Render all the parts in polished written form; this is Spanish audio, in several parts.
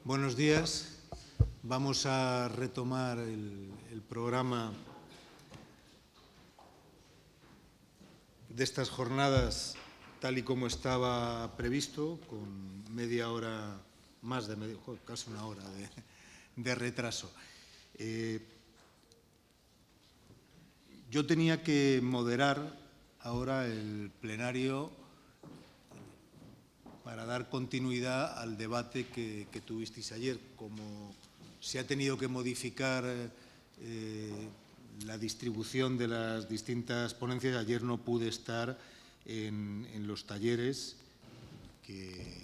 Buenos días. Vamos a retomar el programa de estas jornadas tal y como estaba previsto, con media hora, más de media, casi una hora de retraso. Yo tenía que moderar ahora el plenario para dar continuidad al debate que tuvisteis ayer. Como se ha tenido que modificar la distribución de las distintas ponencias, ayer no pude estar en los talleres que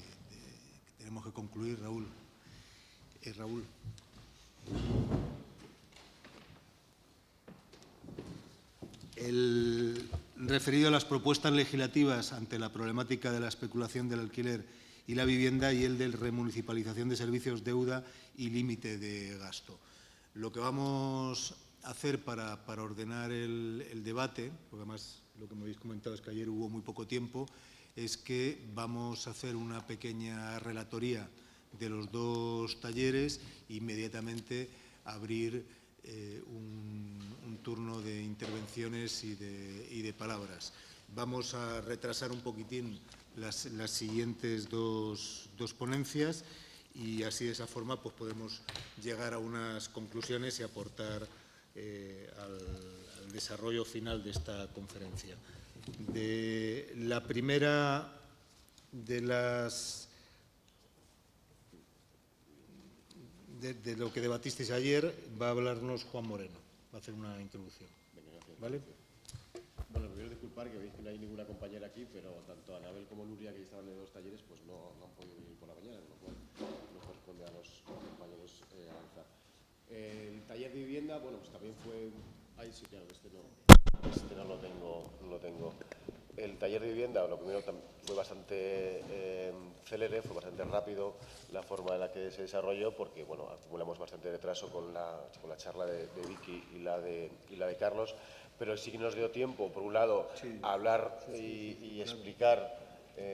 tenemos que concluir, Raúl. Raúl. El referido a las propuestas legislativas ante la problemática de la especulación del alquiler y la vivienda, y el de remunicipalización de servicios, deuda y límite de gasto. Lo que vamos a hacer para ordenar el debate, porque además lo que me habéis comentado es que ayer hubo muy poco tiempo, es que vamos a hacer una pequeña relatoría de los dos talleres e inmediatamente abrir un turno de intervenciones y de palabras. Vamos a retrasar un poquitín las siguientes dos ponencias y así, de esa forma, pues podemos llegar a unas conclusiones y aportar al desarrollo final de esta conferencia. De la primera de lo que debatisteis ayer va a hablarnos Juan Moreno, va a hacer una introducción. ¿Vale? Bueno, primero disculpar que veis que no hay ninguna compañera aquí, pero tanto Anabel como Nuria, que estaban en los talleres, pues no han podido venir por la mañana, lo cual nos corresponde a los compañeros avanzar. El taller de vivienda, bueno, pues también fue... Ay, sí, claro, este no lo tengo. El taller de vivienda, lo primero, fue bastante célere, fue bastante rápido la forma en la que se desarrolló, porque bueno, acumulamos bastante retraso con la charla de Vicky y la de Carlos, pero sí que nos dio tiempo, por un lado, a hablar y explicar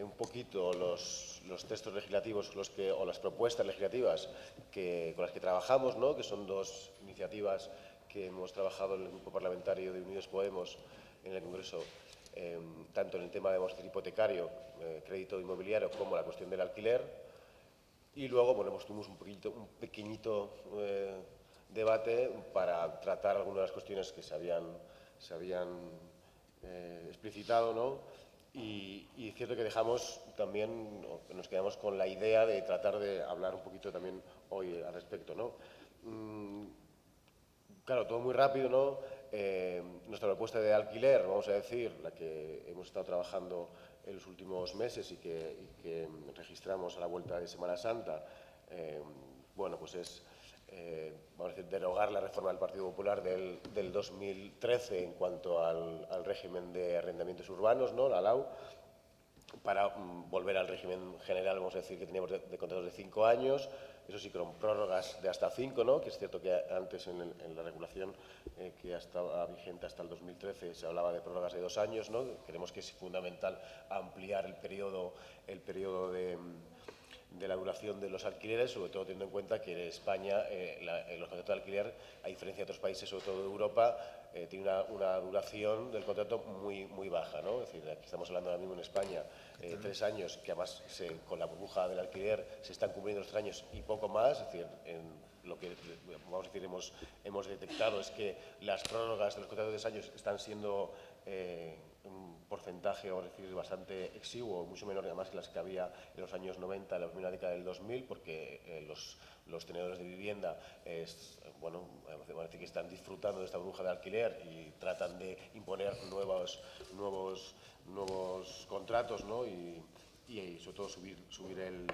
un poquito los textos legislativos o las propuestas legislativas con las que trabajamos, ¿no? Que son dos iniciativas que hemos trabajado en el Grupo Parlamentario de Unidos Podemos en el Congreso, tanto en el tema de hipotecario, crédito inmobiliario, como la cuestión del alquiler. Y luego, bueno, pues tuvimos un pequeñito debate para tratar algunas de las cuestiones que se habían explicitado, ¿no? Y es cierto que nos quedamos con la idea de tratar de hablar un poquito también hoy al respecto, ¿no? Claro, todo muy rápido, ¿no? Nuestra propuesta de alquiler, vamos a decir, la que hemos estado trabajando en los últimos meses y que registramos a la vuelta de Semana Santa, bueno, pues es, vamos a decir, derogar la reforma del Partido Popular del 2013 en cuanto al régimen de arrendamientos urbanos, ¿no? La LAU, para volver al régimen general, vamos a decir, que teníamos de contratos de 5 años, eso sí, con prórrogas de hasta 5, ¿no? Que es cierto que antes en la regulación que estaba vigente hasta el 2013 se hablaba de prórrogas de 2 años, ¿no? Creemos que es fundamental ampliar el periodo de la duración de los alquileres, sobre todo teniendo en cuenta que en España los contratos de alquiler, a diferencia de otros países, sobre todo de Europa, tiene una duración del contrato muy baja, ¿no? Es decir, aquí estamos hablando ahora mismo en España 3 años, que además con la burbuja del alquiler se están cumpliendo los 3 años y poco más. Es decir, lo que vamos a decir hemos detectado es que las prórrogas de los contratos de 3 años están siendo un porcentaje, vamos a decir, bastante exiguo, mucho menor además que las que había en los años 90, en la primera década del 2000, porque los tenedores de vivienda bueno, vamos a decir que están disfrutando de esta burbuja de alquiler y tratan de imponer nuevos contratos, ¿no? Y sobre todo subir el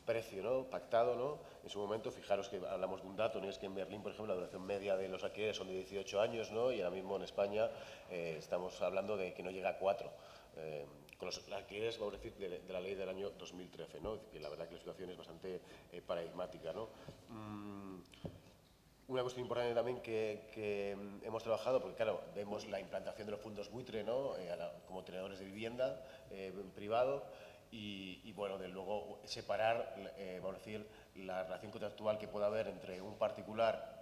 precio, ¿no? Pactado, ¿no? En su momento, fijaros que hablamos de un dato, ¿no? Es que en Berlín, por ejemplo, la duración media de los alquileres son de 18 años, ¿no? Y ahora mismo en España estamos hablando de que no llega a 4. Con los alquileres, vamos a decir, de la ley del año 2013, ¿no? Que la verdad que la situación es bastante paradigmática, ¿no? Una cuestión importante también que hemos trabajado, porque claro, vemos la implantación de los fondos buitre, ¿no? Como tenedores de vivienda privado, y bueno, de luego separar, vamos a decir, la relación contractual que pueda haber entre un particular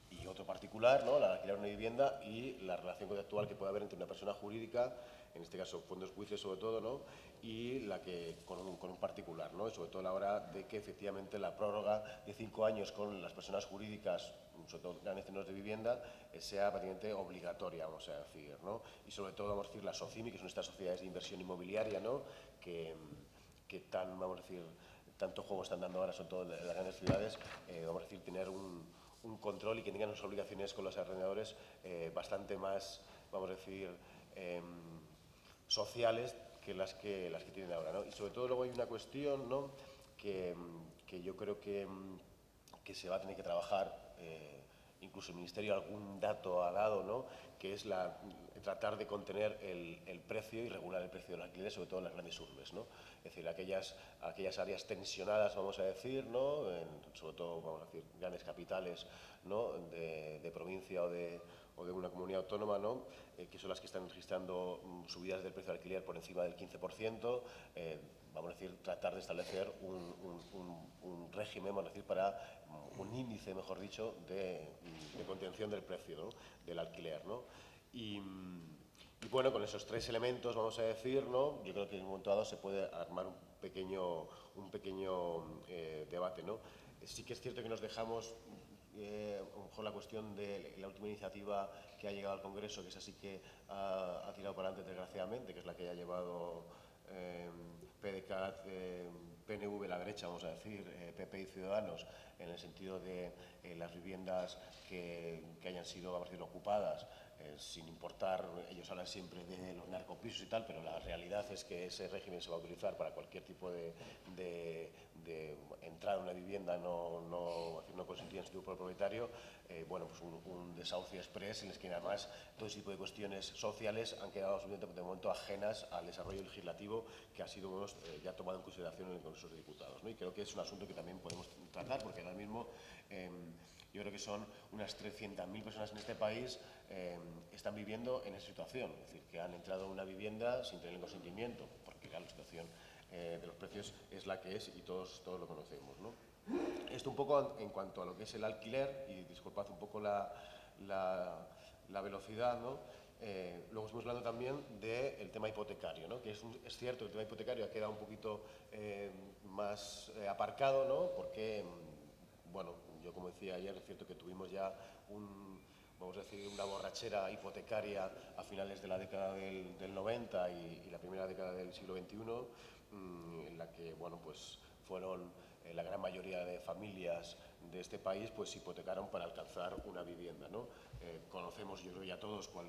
y otro particular, ¿no? La de alquilar una vivienda, y la relación contractual que puede haber entre una persona jurídica, en este caso fondos buitres sobre todo, ¿no? Y la que con un particular, ¿no? Y sobre todo a la hora de que efectivamente la prórroga de 5 años con las personas jurídicas, sobre todo grandes tenedores de vivienda, sea prácticamente obligatoria, vamos a decir, ¿no? Y sobre todo, vamos a decir, las SOCIMI, que son estas sociedades de inversión inmobiliaria, ¿no? Que vamos a decir, tanto juego están dando ahora, sobre todo en las grandes ciudades, vamos a decir, tener un control y que tengan unas obligaciones con los arrendadores bastante más, vamos a decir, sociales que las que tienen ahora, ¿no? Y sobre todo luego hay una cuestión, ¿no? que yo creo que se va a tener que trabajar, incluso el Ministerio algún dato ha dado, ¿no? Que es tratar de contener el precio y regular el precio del alquiler, sobre todo en las grandes urbes, ¿no? Es decir, aquellas áreas tensionadas, vamos a decir, ¿no? Sobre todo, vamos a decir, grandes capitales, ¿no? de provincia o de una comunidad autónoma, ¿no? Que son las que están registrando subidas del precio del alquiler por encima del 15%, vamos a decir, tratar de establecer un régimen, vamos a decir, para un índice, mejor dicho, de contención del precio, ¿no? Del alquiler, ¿no? Y bueno, con esos 3 elementos, vamos a decir, ¿no? Yo creo que en un momento dado se puede armar un pequeño debate, ¿no? Sí que es cierto que nos dejamos a lo mejor la cuestión de la última iniciativa que ha llegado al Congreso, que es así que ha tirado para adelante desgraciadamente, que es la que ha llevado PDeCAT, PNV, la derecha, vamos a decir, PP y Ciudadanos, en el sentido de las viviendas que hayan sido, vamos a decir, ocupadas, sin importar, ellos hablan siempre de los narcopisos y tal, pero la realidad es que ese régimen se va a utilizar para cualquier tipo de entrada a una vivienda no consentida en su tipo propietario, bueno, pues un desahucio express en el que además todo ese tipo de cuestiones sociales han quedado de momento ajenas al desarrollo legislativo que ha sido ya tomado en consideración en el Congreso de Diputados, ¿no? Y creo que es un asunto que también podemos tratar, porque ahora mismo yo creo que son unas 300.000 personas en este país están viviendo en esa situación, es decir, que han entrado a una vivienda sin tener el consentimiento, porque la situación de los precios es la que es y todos lo conocemos, ¿no? Esto un poco en cuanto a lo que es el alquiler, y disculpad un poco la velocidad, ¿no? Luego estamos hablando también del tema hipotecario, ¿no? Que es cierto, el tema hipotecario ha quedado un poquito más aparcado, ¿no? Porque, bueno, yo como decía ayer, es cierto que tuvimos ya vamos a decir, una borrachera hipotecaria a finales de la década del 90 y la primera década del siglo XXI, en la que, bueno, pues fueron la gran mayoría de familias de este país pues hipotecaron para alcanzar una vivienda, ¿no? Conocemos, yo creo ya todos, cuál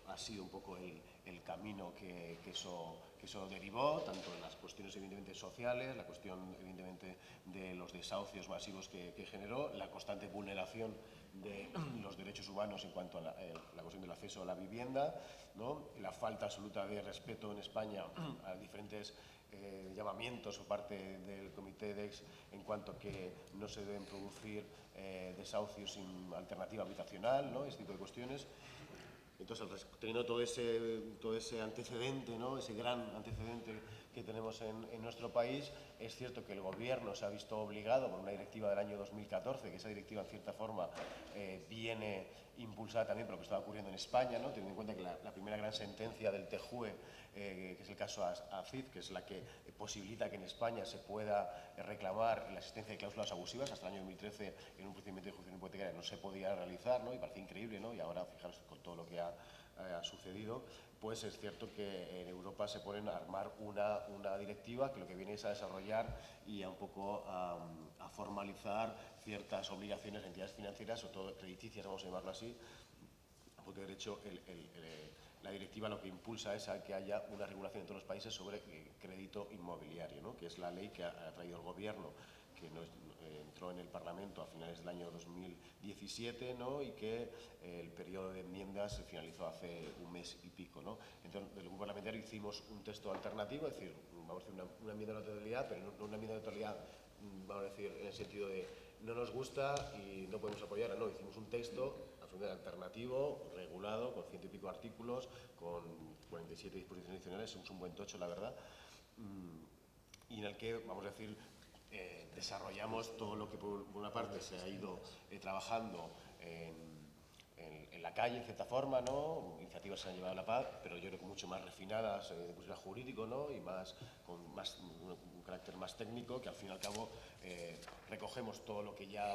ha sido un poco el camino que eso derivó, tanto en las cuestiones evidentemente sociales, la cuestión evidentemente de los desahucios masivos que generó, la constante vulneración de los derechos humanos en cuanto a la cuestión del acceso a la vivienda, ¿no? La falta absoluta de respeto en España a diferentes llamamientos por parte del Comité DEX en cuanto a que no se deben producir desahucios sin alternativa habitacional, ¿no? Este tipo de cuestiones. Entonces, teniendo todo ese antecedente, ¿no? Ese gran antecedente que tenemos en nuestro país, es cierto que el Gobierno se ha visto obligado por una directiva del año 2014, que esa directiva en cierta forma viene impulsada también por lo que estaba ocurriendo en España, ¿no? Teniendo en cuenta que la primera gran sentencia del TJUE, que es el caso ACID, que es la que posibilita que en España se pueda reclamar la existencia de cláusulas abusivas. Hasta el año 2013 en un procedimiento de ejecución hipotecaria no se podía realizar, ¿no? Y parece increíble, ¿no? Y ahora, fijaros, con todo lo que ha sucedido, pues es cierto que en Europa se ponen a armar una directiva que lo que viene es a desarrollar y a un poco a formalizar ciertas obligaciones de entidades financieras, sobre todo crediticias, vamos a llamarlo así, porque de hecho la directiva lo que impulsa es a que haya una regulación en todos los países sobre crédito inmobiliario, ¿no? Que es la ley que ha traído el Gobierno, que entró en el Parlamento a finales del año 2017, ¿no? Y que el periodo de enmiendas se finalizó hace un mes y pico, ¿no? Entonces, del Grupo Parlamentario hicimos un texto alternativo, es decir, vamos a hacer una enmienda de la totalidad, pero no una enmienda de totalidad, vamos a decir, en el sentido de no nos gusta y no podemos apoyarla, no, hicimos un texto absolutamente alternativo, regulado, con 100 y pico artículos, con 47 disposiciones adicionales, es un buen tocho, la verdad. y en el que, vamos a decir, desarrollamos todo lo que por una parte se ha ido trabajando en la calle, en cierta forma, ¿no? Iniciativas se han llevado a la paz, pero yo creo que mucho más refinadas de punto de vista jurídico, ¿no? Y con un carácter más técnico, que al fin y al cabo recogemos todo lo que ya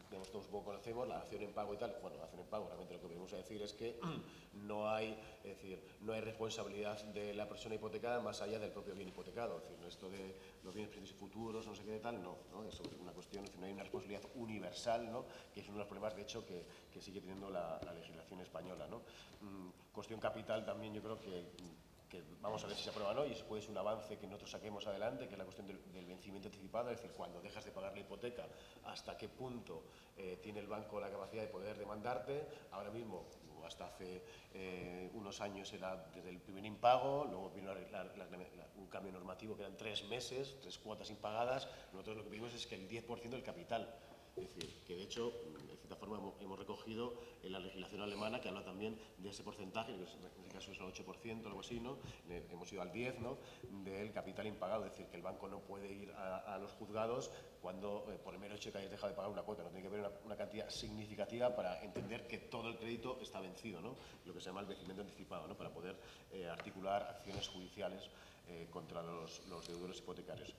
digamos, todos un poco conocemos, la dación en pago y tal. Bueno, la dación en pago, realmente lo que venimos a decir es que no hay responsabilidad de la persona hipotecada más allá del propio bien hipotecado. Es decir, esto de los bienes presentes y futuros, no sé qué de tal, no. Eso es una cuestión, es decir, no hay una responsabilidad universal, ¿no? Que es uno de los problemas, de hecho, que sigue teniendo la legislación española, ¿no? Cuestión capital también, yo creo que vamos a ver si se aprueba o no, y después es un avance que nosotros saquemos adelante, que es la cuestión del vencimiento anticipado, es decir, cuando dejas de pagar la hipoteca, hasta qué punto tiene el banco la capacidad de poder demandarte. Ahora mismo, hasta hace unos años era desde el primer impago, luego vino un cambio normativo que eran 3 meses, 3 cuotas impagadas. Nosotros lo que pedimos es que el 10% del capital. Es decir, que de hecho, de cierta forma, hemos recogido en la legislación alemana, que habla también de ese porcentaje, que en este caso es el 8%, algo así, ¿no? Hemos ido al 10%, ¿no? Del capital impagado, es decir, que el banco no puede ir a los juzgados cuando, por el mero hecho de que hayas dejado de pagar una cuota, no tiene que haber una cantidad significativa para entender que todo el crédito está vencido, ¿no? Lo que se llama el vencimiento anticipado, ¿no? Para poder articular acciones judiciales contra los deudores hipotecarios.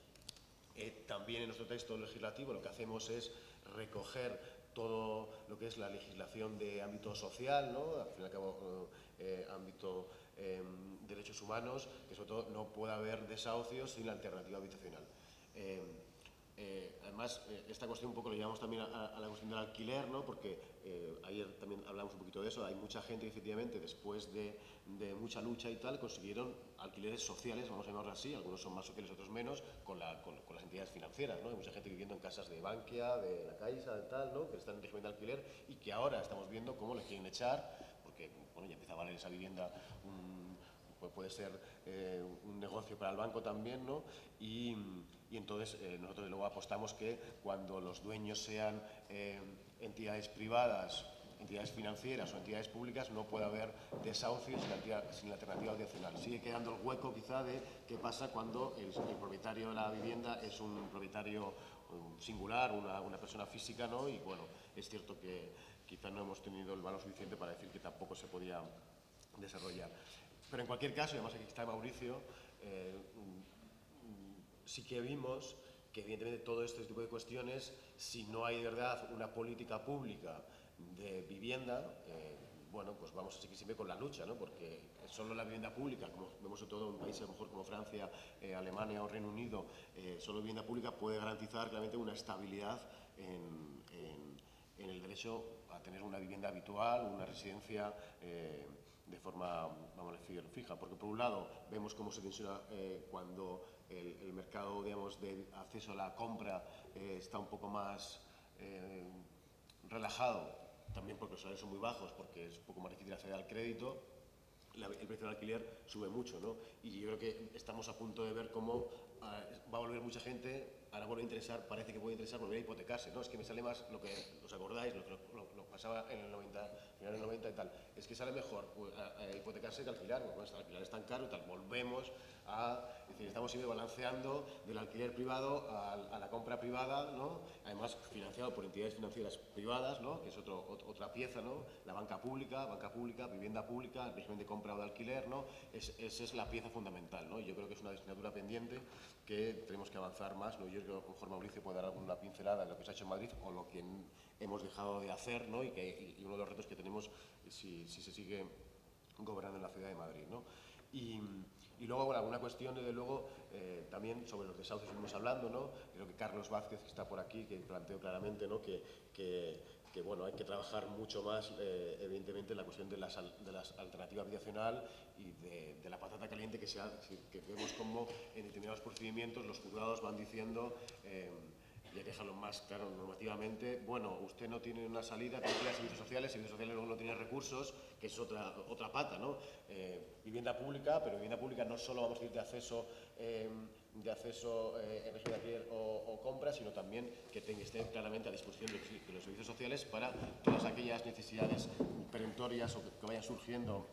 También en nuestro texto legislativo lo que hacemos es recoger todo lo que es la legislación de ámbito social, ¿no? Al fin y al cabo, ámbito derechos humanos, que sobre todo no puede haber desahucios sin la alternativa habitacional. Además, esta cuestión un poco lo llevamos también a la cuestión del alquiler, ¿no? Porque ayer también hablamos un poquito de eso. Hay mucha gente que efectivamente después de mucha lucha y tal consiguieron alquileres sociales, vamos a llamarlo así, algunos son más sociales, otros menos, con las entidades financieras, ¿no? Hay mucha gente viviendo en casas de Bankia, de la Caixa, de tal, ¿no? Que están en régimen de alquiler y que ahora estamos viendo cómo les quieren echar, porque bueno, ya empieza a valer esa vivienda puede ser un negocio para el banco también, ¿no? Y entonces nosotros luego apostamos que cuando los dueños sean entidades privadas, entidades financieras o entidades públicas, no puede haber desahucios sin alternativa adicional. Sigue quedando el hueco quizá de qué pasa cuando el propietario de la vivienda es un propietario singular, una persona física, ¿no? Y bueno, es cierto que quizá no hemos tenido el valor suficiente para decir que tampoco se podía desarrollar. Pero en cualquier caso, y además aquí está Mauricio, sí que vimos que evidentemente todo este tipo de cuestiones, si no hay de verdad una política pública de vivienda, bueno, pues vamos a seguir siempre con la lucha, ¿no? Porque solo la vivienda pública, como vemos en todo un país a lo mejor como Francia, Alemania o Reino Unido, solo vivienda pública puede garantizar claramente una estabilidad en el derecho a tener una vivienda habitual, una residencia de forma, vamos a decir, fija. Porque por un lado vemos cómo se tensiona cuando el mercado, digamos, de acceso a la compra está un poco más relajado, también porque los salarios son muy bajos, porque es un poco más difícil acceder al crédito. El precio del alquiler sube mucho, ¿no? Y yo creo que estamos a punto de ver cómo va a volver mucha gente, ahora vuelve a interesar, parece que puede interesar volver a hipotecarse, ¿no? Es que me sale más lo que, ¿os acordáis? Lo que pasaba en el 90, final del 90 y tal. Es que sale mejor hipotecarse que alquilar, porque bueno, alquilar es tan caro y tal. Volvemos a, es decir, estamos siempre balanceando del alquiler privado a la compra privada, ¿no? Además, financiado por entidades financieras privadas, ¿no? Que es otra pieza, ¿no? La banca pública, vivienda pública, el régimen de compra o de alquiler, ¿no? Esa es la pieza fundamental, ¿no? Y yo creo que es una asignatura pendiente que tenemos que avanzar más, ¿no? Yo creo que a lo mejor Mauricio puede dar alguna pincelada de lo que se ha hecho en Madrid o lo que hemos dejado de hacer, ¿no? Y uno de los retos que tenemos si se sigue gobernando en la ciudad de Madrid, ¿no? Y luego, bueno, alguna cuestión, desde luego, también sobre los desahucios estuvimos hablando, ¿no? Creo que Carlos Vázquez, que está por aquí, que planteó claramente, ¿no? Que bueno, hay que trabajar mucho más, evidentemente, en la cuestión de la alternativa habitacional y de la patata caliente que vemos como en determinados procedimientos los juzgados van diciendo, y hay que dejarlo más claro normativamente, bueno, usted no tiene una salida, tiene que ir a servicios sociales luego no tiene recursos, que es otra pata, ¿no? Vivienda pública, pero vivienda pública no solo vamos a decir de acceso en régimen de alquiler o compra, sino también que esté claramente a disposición de los servicios sociales para todas aquellas necesidades perentorias o que vayan surgiendo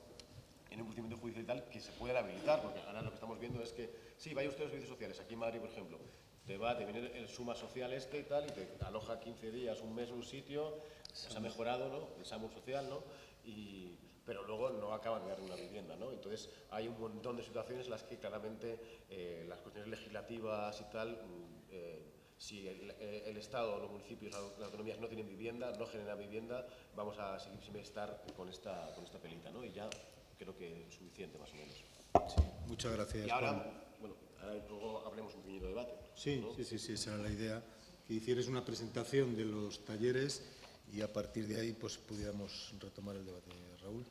en un procedimiento judicial tal, que se pueden habilitar, porque ahora lo que estamos viendo es que, sí, vaya usted a los servicios sociales, aquí en Madrid, por ejemplo, te viene el Suma Social y tal, y te aloja 15 días, un mes en un sitio, se ha mejorado, ¿no?, el SAMUR social, ¿no?, pero luego no acaban de dar una vivienda, ¿no? Entonces hay un montón de situaciones en las que claramente las cuestiones legislativas y tal, si el Estado, los municipios, las autonomías no tienen vivienda, no generan vivienda, vamos a seguir sin estar con esta pelita, ¿no? Y ya creo que es suficiente, más o menos. Sí, muchas gracias. Y ahora, bueno, ahora luego hablemos un pequeño debate. Sí, ¿no? sí, esa era la idea, que hicieras una presentación de los talleres y a partir de ahí pues pudiéramos retomar el debate. Raúl.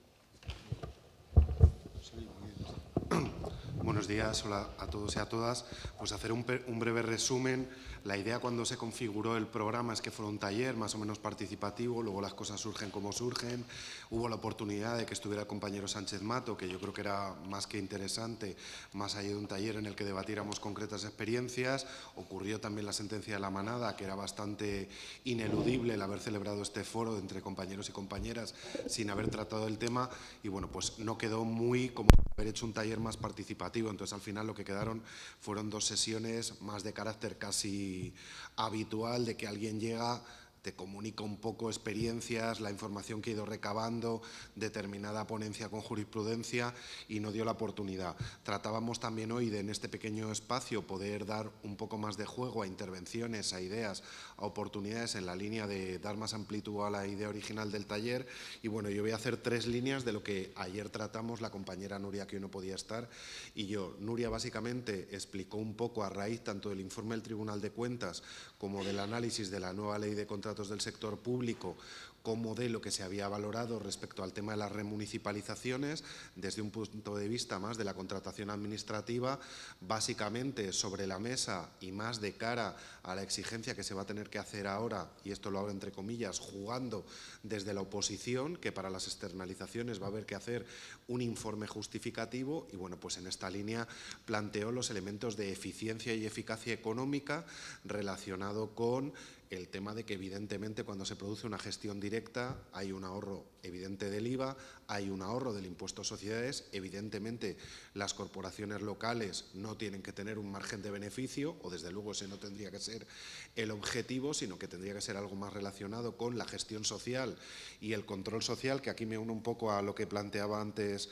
Buenos días, hola a todos y a todas. Pues hacer un breve resumen. La idea cuando se configuró el programa es que fuera un taller más o menos participativo, luego las cosas surgen como surgen. Hubo la oportunidad de que estuviera el compañero Sánchez Mato, que yo creo que era más que interesante, más allá de un taller en el que debatiéramos concretas experiencias. Ocurrió también la sentencia de la manada, que era bastante ineludible el haber celebrado este foro entre compañeros y compañeras sin haber tratado el tema, y bueno, pues no quedó muy como haber hecho un taller más participativo. Entonces al final lo que quedaron fueron 2 sesiones más de carácter casi habitual, de que alguien llega, te comunica un poco experiencias, la información que ha ido recabando, determinada ponencia con jurisprudencia, y no dio la oportunidad. Tratábamos también hoy de en este pequeño espacio poder dar un poco más de juego a intervenciones, a ideas, a oportunidades en la línea de dar más amplitud a la idea original del taller. Y bueno, yo voy a hacer 3 líneas de lo que ayer tratamos la compañera Nuria, que hoy no podía estar, y yo. Nuria básicamente explicó un poco a raíz tanto del informe del Tribunal de Cuentas como del análisis de la nueva ley de contratos del sector público, como de lo que se había valorado respecto al tema de las remunicipalizaciones desde un punto de vista más de la contratación administrativa, básicamente sobre la mesa y más de cara a la exigencia que se va a tener que hacer ahora, y esto lo abro entre comillas, jugando desde la oposición, que para las externalizaciones va a haber que hacer un informe justificativo. Y bueno, pues en esta línea planteó los elementos de eficiencia y eficacia económica relacionado con el tema de que evidentemente cuando se produce una gestión directa hay un ahorro evidente del IVA, hay un ahorro del impuesto a sociedades. Evidentemente las corporaciones locales no tienen que tener un margen de beneficio, o desde luego ese no tendría que ser el objetivo, sino que tendría que ser algo más relacionado con la gestión social y el control social, que aquí me uno un poco a lo que planteaba antes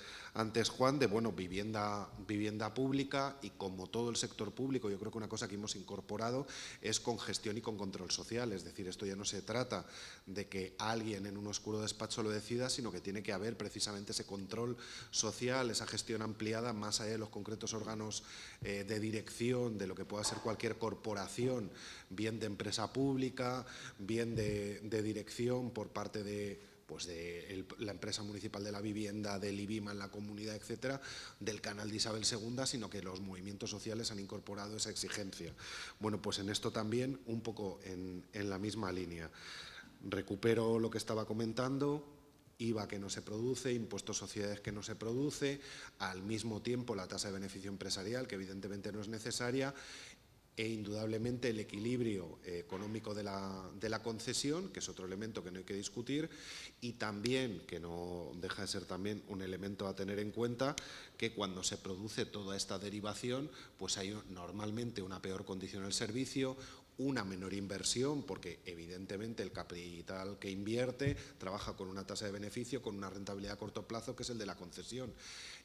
Juan, de bueno, vivienda pública, y como todo el sector público, yo creo que una cosa que hemos incorporado es con gestión y con control social. Es decir, esto ya no se trata de que alguien en un oscuro despacho lo decida, sino que tiene que haber precisamente ese control social, esa gestión ampliada más allá de los concretos órganos de dirección de lo que pueda ser cualquier corporación, bien de empresa pública, bien de dirección por parte de la empresa municipal de la vivienda, del IBIMA en la comunidad, etcétera, del canal de Isabel II, sino que los movimientos sociales han incorporado esa exigencia. Bueno, pues en esto también un poco en la misma línea. Recupero lo que estaba comentando. IVA que no se produce, impuestos sociedades que no se produce, al mismo tiempo la tasa de beneficio empresarial, que evidentemente no es necesaria, e indudablemente el equilibrio económico de la concesión, que es otro elemento que no hay que discutir, y también, que no deja de ser también un elemento a tener en cuenta, que cuando se produce toda esta derivación, pues hay normalmente una peor condición del servicio, una menor inversión, porque evidentemente el capital que invierte trabaja con una tasa de beneficio, con una rentabilidad a corto plazo, que es el de la concesión.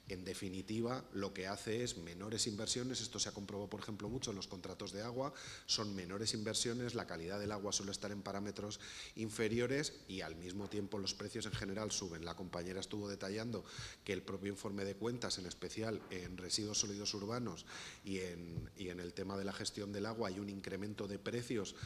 En definitiva, lo que hace es menores inversiones. Esto se ha comprobado, por ejemplo, mucho en los contratos de agua. Son menores inversiones, la calidad del agua suele estar en parámetros inferiores y al mismo tiempo los precios en general suben. La compañera estuvo detallando que el propio informe de cuentas, en especial en residuos sólidos urbanos y en el tema de la gestión del agua, hay un incremento de precios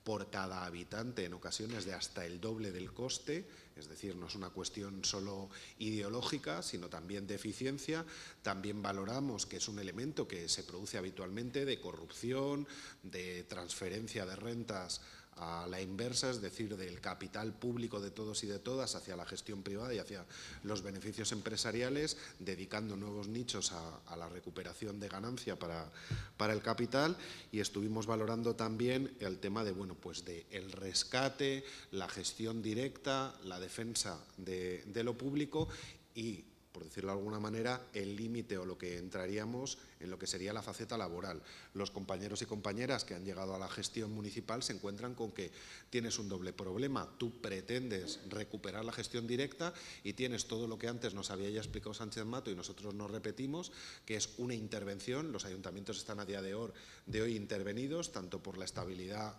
por cada habitante, en ocasiones de hasta el doble del coste. Es decir, no es una cuestión solo ideológica, sino también de eficiencia. También valoramos que es un elemento que se produce habitualmente de corrupción, de transferencia de rentas a la inversa, es decir, del capital público de todos y de todas hacia la gestión privada y hacia los beneficios empresariales, dedicando nuevos nichos a la recuperación de ganancia para el capital. Y estuvimos valorando también el tema de, bueno, pues de el rescate, la gestión directa, la defensa de lo público y, por decirlo de alguna manera, el límite o lo que entraríamos en lo que sería la faceta laboral. Los compañeros y compañeras que han llegado a la gestión municipal se encuentran con que tienes un doble problema. Tú pretendes recuperar la gestión directa y tienes todo lo que antes nos había ya explicado Sánchez Mato y nosotros nos repetimos, que es una intervención. Los ayuntamientos están a día de hoy intervenidos, tanto por la estabilidad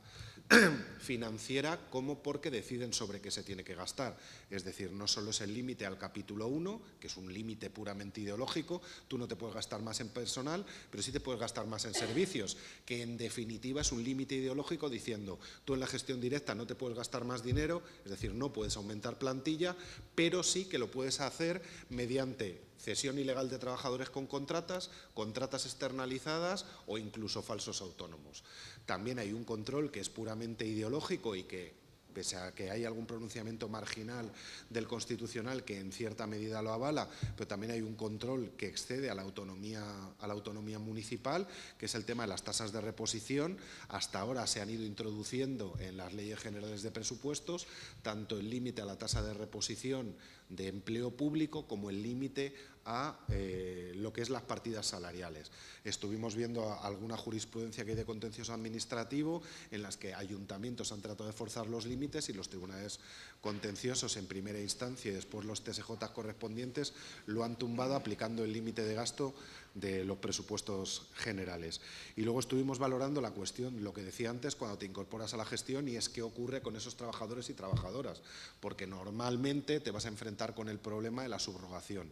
financiera como porque deciden sobre qué se tiene que gastar. Es decir, no solo es el límite al capítulo 1, que es un límite puramente ideológico, tú no te puedes gastar más en personal, pero sí te puedes gastar más en servicios, que en definitiva es un límite ideológico diciendo, tú en la gestión directa no te puedes gastar más dinero, es decir, no puedes aumentar plantilla, pero sí que lo puedes hacer mediante cesión ilegal de trabajadores con contratas externalizadas o incluso falsos autónomos. También hay un control que es puramente ideológico y que, pese a que hay algún pronunciamiento marginal del Constitucional que en cierta medida lo avala, pero también hay un control que excede a la autonomía municipal, que es el tema de las tasas de reposición. Hasta ahora se han ido introduciendo en las leyes generales de presupuestos tanto el límite a la tasa de reposición de empleo público como el límite a lo que es las partidas salariales. Estuvimos viendo alguna jurisprudencia que hay de contencioso administrativo en las que ayuntamientos han tratado de forzar los límites y los tribunales contenciosos en primera instancia y después los TSJ correspondientes lo han tumbado aplicando el límite de gasto de los presupuestos generales. Y luego estuvimos valorando la cuestión, lo que decía antes, cuando te incorporas a la gestión, y es qué ocurre con esos trabajadores y trabajadoras, porque normalmente te vas a enfrentar con el problema de la subrogación.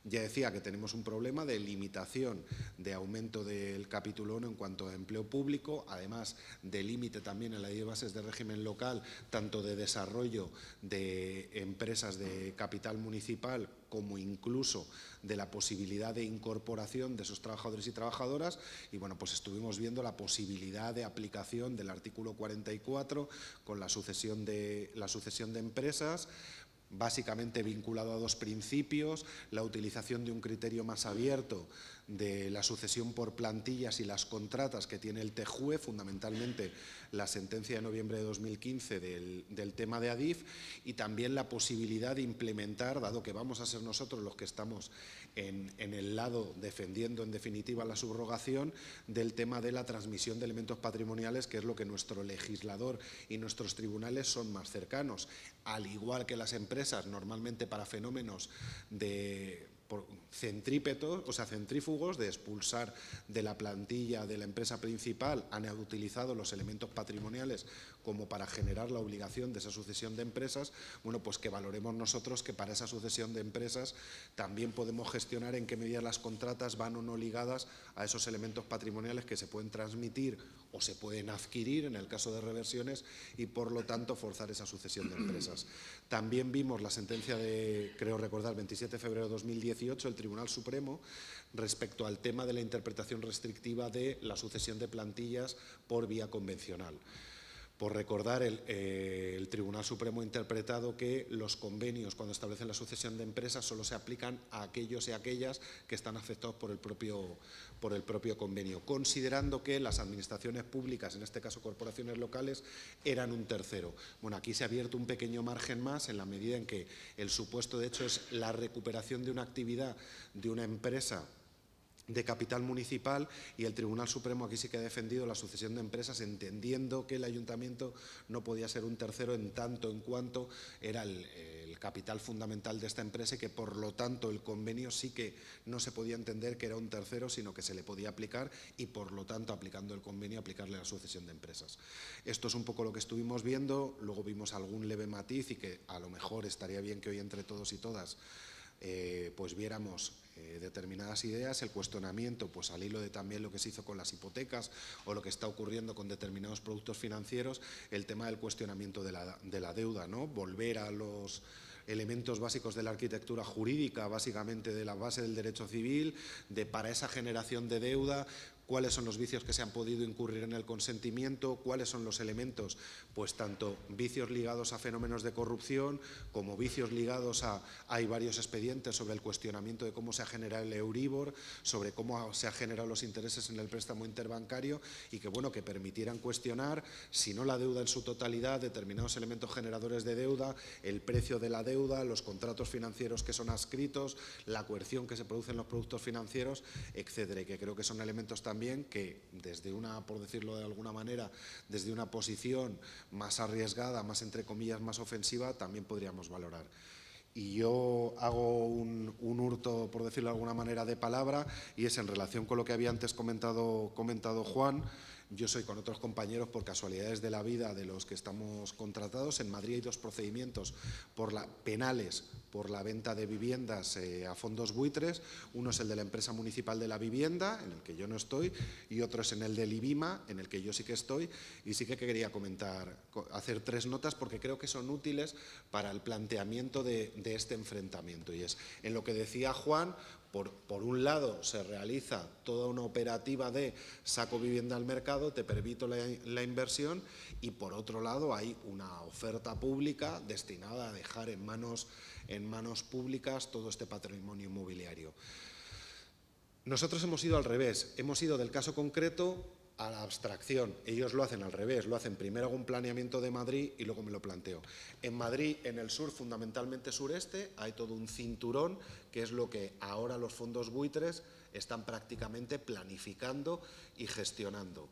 Ya decía que tenemos un problema de limitación de aumento del capítulo 1 en cuanto a empleo público, además de límite también en la ley de bases de régimen local, tanto de desarrollo de empresas de capital municipal como incluso de la posibilidad de incorporación de esos trabajadores y trabajadoras. Y bueno, pues estuvimos viendo la posibilidad de aplicación del artículo 44 con la sucesión de empresas, básicamente vinculado a dos principios: la utilización de un criterio más abierto de la sucesión por plantillas y las contratas que tiene el TJUE, fundamentalmente la sentencia de noviembre de 2015 del tema de Adif, y también la posibilidad de implementar, dado que vamos a ser nosotros los que estamos en el lado defendiendo en definitiva la subrogación, del tema de la transmisión de elementos patrimoniales, que es lo que nuestro legislador y nuestros tribunales son más cercanos. Al igual que las empresas, normalmente para fenómenos de centrípetos, o sea, centrífugos, de expulsar de la plantilla de la empresa principal, han utilizado los elementos patrimoniales como para generar la obligación de esa sucesión de empresas. Bueno, pues que valoremos nosotros que para esa sucesión de empresas también podemos gestionar en qué medida las contratas van o no ligadas a esos elementos patrimoniales que se pueden transmitir o se pueden adquirir en el caso de reversiones, y por lo tanto forzar esa sucesión de empresas. También vimos la sentencia de, creo recordar, 27 de febrero de 2018, el Tribunal Supremo, respecto al tema de la interpretación restrictiva de la sucesión de plantillas por vía convencional. Por recordar, el Tribunal Supremo ha interpretado que los convenios, cuando establecen la sucesión de empresas, solo se aplican a aquellos y aquellas que están afectados por el propio convenio, considerando que las administraciones públicas, en este caso corporaciones locales, eran un tercero. Bueno, aquí se ha abierto un pequeño margen más en la medida en que el supuesto de hecho es la recuperación de una actividad de una empresa de capital municipal, y el Tribunal Supremo aquí sí que ha defendido la sucesión de empresas, entendiendo que el ayuntamiento no podía ser un tercero en tanto en cuanto era el capital fundamental de esta empresa, y que por lo tanto el convenio sí que no se podía entender que era un tercero, sino que se le podía aplicar, y por lo tanto aplicando el convenio aplicarle la sucesión de empresas. Esto es un poco lo que estuvimos viendo. Luego vimos algún leve matiz, y que a lo mejor estaría bien que hoy entre todos y todas pues viéramos determinadas ideas, el cuestionamiento, pues al hilo de también lo que se hizo con las hipotecas o lo que está ocurriendo con determinados productos financieros, el tema del cuestionamiento de la deuda, ¿no? Volver a los elementos básicos de la arquitectura jurídica, básicamente de la base del derecho civil, de para esa generación de deuda, cuáles son los vicios que se han podido incurrir en el consentimiento, cuáles son los elementos, pues tanto vicios ligados a fenómenos de corrupción como vicios ligados a, hay varios expedientes sobre el cuestionamiento de cómo se ha generado el Euribor, sobre cómo se han generado los intereses en el préstamo interbancario y que, bueno, que permitieran cuestionar, si no la deuda en su totalidad, determinados elementos generadores de deuda, el precio de la deuda, los contratos financieros que son adscritos, la coerción que se produce en los productos financieros, etcétera, y que creo que son elementos también que desde una, por decirlo de alguna manera, desde una posición más arriesgada, más entre comillas, más ofensiva, también podríamos valorar. Y yo hago un hurto, por decirlo de alguna manera, de palabra, y es en relación con lo que había antes comentado Juan. Yo soy con otros compañeros, por casualidades de la vida, de los que estamos contratados. En Madrid hay 2 procedimientos penales por la venta de viviendas a fondos buitres. Uno es el de la empresa municipal de la vivienda, en el que yo no estoy, y otro es en el del IBIMA, en el que yo sí que estoy. Y sí que quería comentar, hacer 3 notas, porque creo que son útiles para el planteamiento de este enfrentamiento. Y es, en lo que decía Juan, por un lado se realiza toda una operativa de saco vivienda al mercado, te permito la inversión, y por otro lado hay una oferta pública destinada a dejar en manos públicas todo este patrimonio inmobiliario. Nosotros hemos ido al revés, hemos ido del caso concreto a la abstracción. Ellos lo hacen al revés, lo hacen primero hago un planeamiento de Madrid y luego me lo planteo. En Madrid, en el sur, fundamentalmente sureste, hay todo un cinturón que es lo que ahora los fondos buitres están prácticamente planificando y gestionando.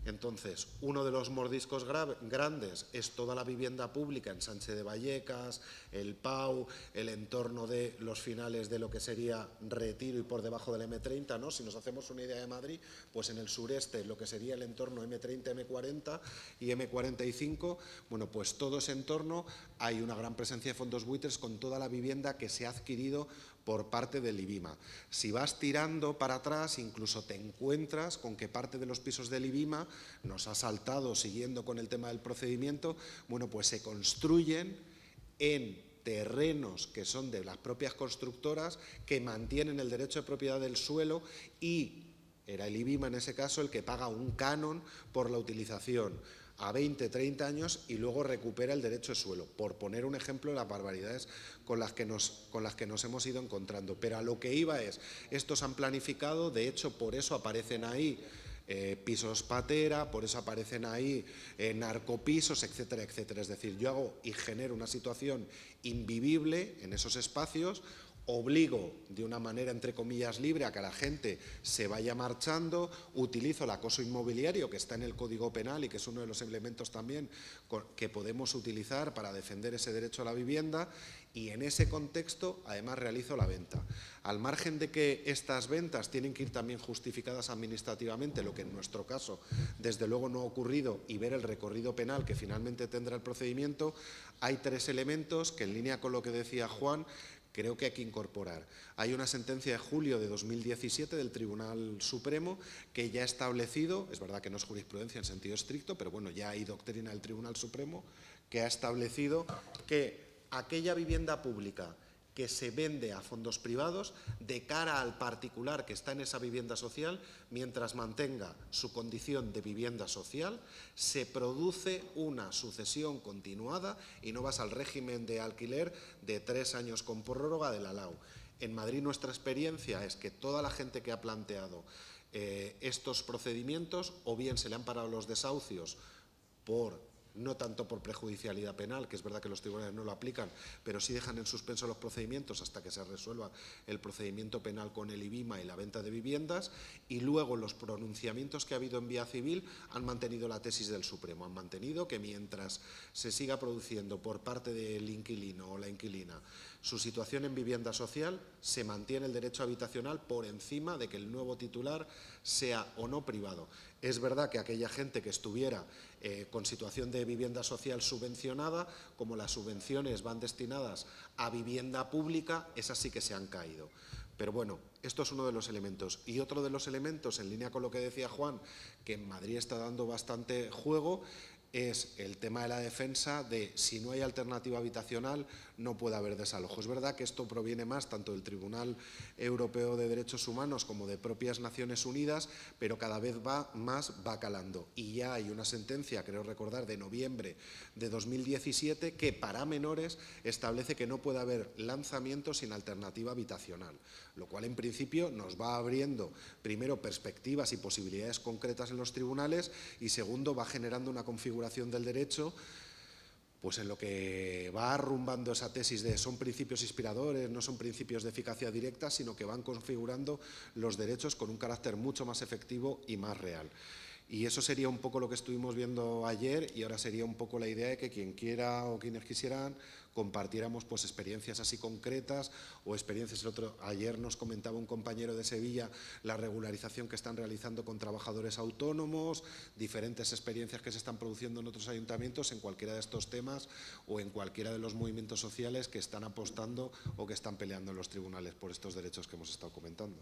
Entonces, uno de los mordiscos grandes es toda la vivienda pública en Sánchez de Vallecas, el Pau, el entorno de los finales de lo que sería Retiro y por debajo del M30, ¿no? Si nos hacemos una idea de Madrid, pues en el sureste lo que sería el entorno M30, M40 y M45, bueno, pues todo ese entorno hay una gran presencia de fondos buitres con toda la vivienda que se ha adquirido por parte del IBIMA. Si vas tirando para atrás, incluso te encuentras con que parte de los pisos del IBIMA, nos ha saltado siguiendo con el tema del procedimiento, bueno, pues se construyen en terrenos que son de las propias constructoras que mantienen el derecho de propiedad del suelo y era el IBIMA en ese caso el que paga un canon por la utilización a 20, 30 años y luego recupera el derecho de suelo, por poner un ejemplo de las barbaridades con las que nos hemos ido encontrando. Pero a lo que iba es, estos han planificado, de hecho por eso aparecen ahí pisos patera, por eso aparecen ahí narcopisos, etcétera, etcétera. Es decir, yo hago y genero una situación invivible en esos espacios, obligo de una manera entre comillas libre a que la gente se vaya marchando, utilizo el acoso inmobiliario que está en el Código Penal y que es uno de los elementos también que podemos utilizar para defender ese derecho a la vivienda y en ese contexto además realizo la venta. Al margen de que estas ventas tienen que ir también justificadas administrativamente, lo que en nuestro caso desde luego no ha ocurrido y ver el recorrido penal que finalmente tendrá el procedimiento, hay 3 elementos que en línea con lo que decía Juan, creo que hay que incorporar. Hay una sentencia de julio de 2017 del Tribunal Supremo que ya ha establecido, es verdad que no es jurisprudencia en sentido estricto, pero bueno, ya hay doctrina del Tribunal Supremo que ha establecido que aquella vivienda pública que se vende a fondos privados de cara al particular que está en esa vivienda social, mientras mantenga su condición de vivienda social, se produce una sucesión continuada y no vas al régimen de alquiler de 3 años con prórroga de la LAU. En Madrid nuestra experiencia es que toda la gente que ha planteado estos procedimientos o bien se le han parado los desahucios no tanto por prejudicialidad penal, que es verdad que los tribunales no lo aplican, pero sí dejan en suspenso los procedimientos hasta que se resuelva el procedimiento penal con el IBIMA y la venta de viviendas, y luego los pronunciamientos que ha habido en vía civil han mantenido la tesis del Supremo, han mantenido que mientras se siga produciendo por parte del inquilino o la inquilina su situación en vivienda social, se mantiene el derecho habitacional por encima de que el nuevo titular sea o no privado. Es verdad que aquella gente que estuviera con situación de vivienda social subvencionada, como las subvenciones van destinadas a vivienda pública, esas sí que se han caído. Pero bueno, esto es uno de los elementos. Y otro de los elementos, en línea con lo que decía Juan, que en Madrid está dando bastante juego, es el tema de la defensa de si no hay alternativa habitacional no puede haber desalojo. Es verdad que esto proviene más tanto del Tribunal Europeo de Derechos Humanos como de propias Naciones Unidas, pero cada vez va calando. Y ya hay una sentencia, creo recordar, de noviembre de 2017 que para menores establece que no puede haber lanzamiento sin alternativa habitacional, lo cual en principio nos va abriendo primero perspectivas y posibilidades concretas en los tribunales y segundo va generando una configuración del derecho pues en lo que va arrumbando esa tesis de son principios inspiradores, no son principios de eficacia directa, sino que van configurando los derechos con un carácter mucho más efectivo y más real. Y eso sería un poco lo que estuvimos viendo ayer y ahora sería un poco la idea de que quien quiera o quienes quisieran compartiéramos pues experiencias así concretas o experiencias. Ayer nos comentaba un compañero de Sevilla la regularización que están realizando con trabajadores autónomos, diferentes experiencias que se están produciendo en otros ayuntamientos en cualquiera de estos temas o en cualquiera de los movimientos sociales que están apostando o que están peleando en los tribunales por estos derechos que hemos estado comentando.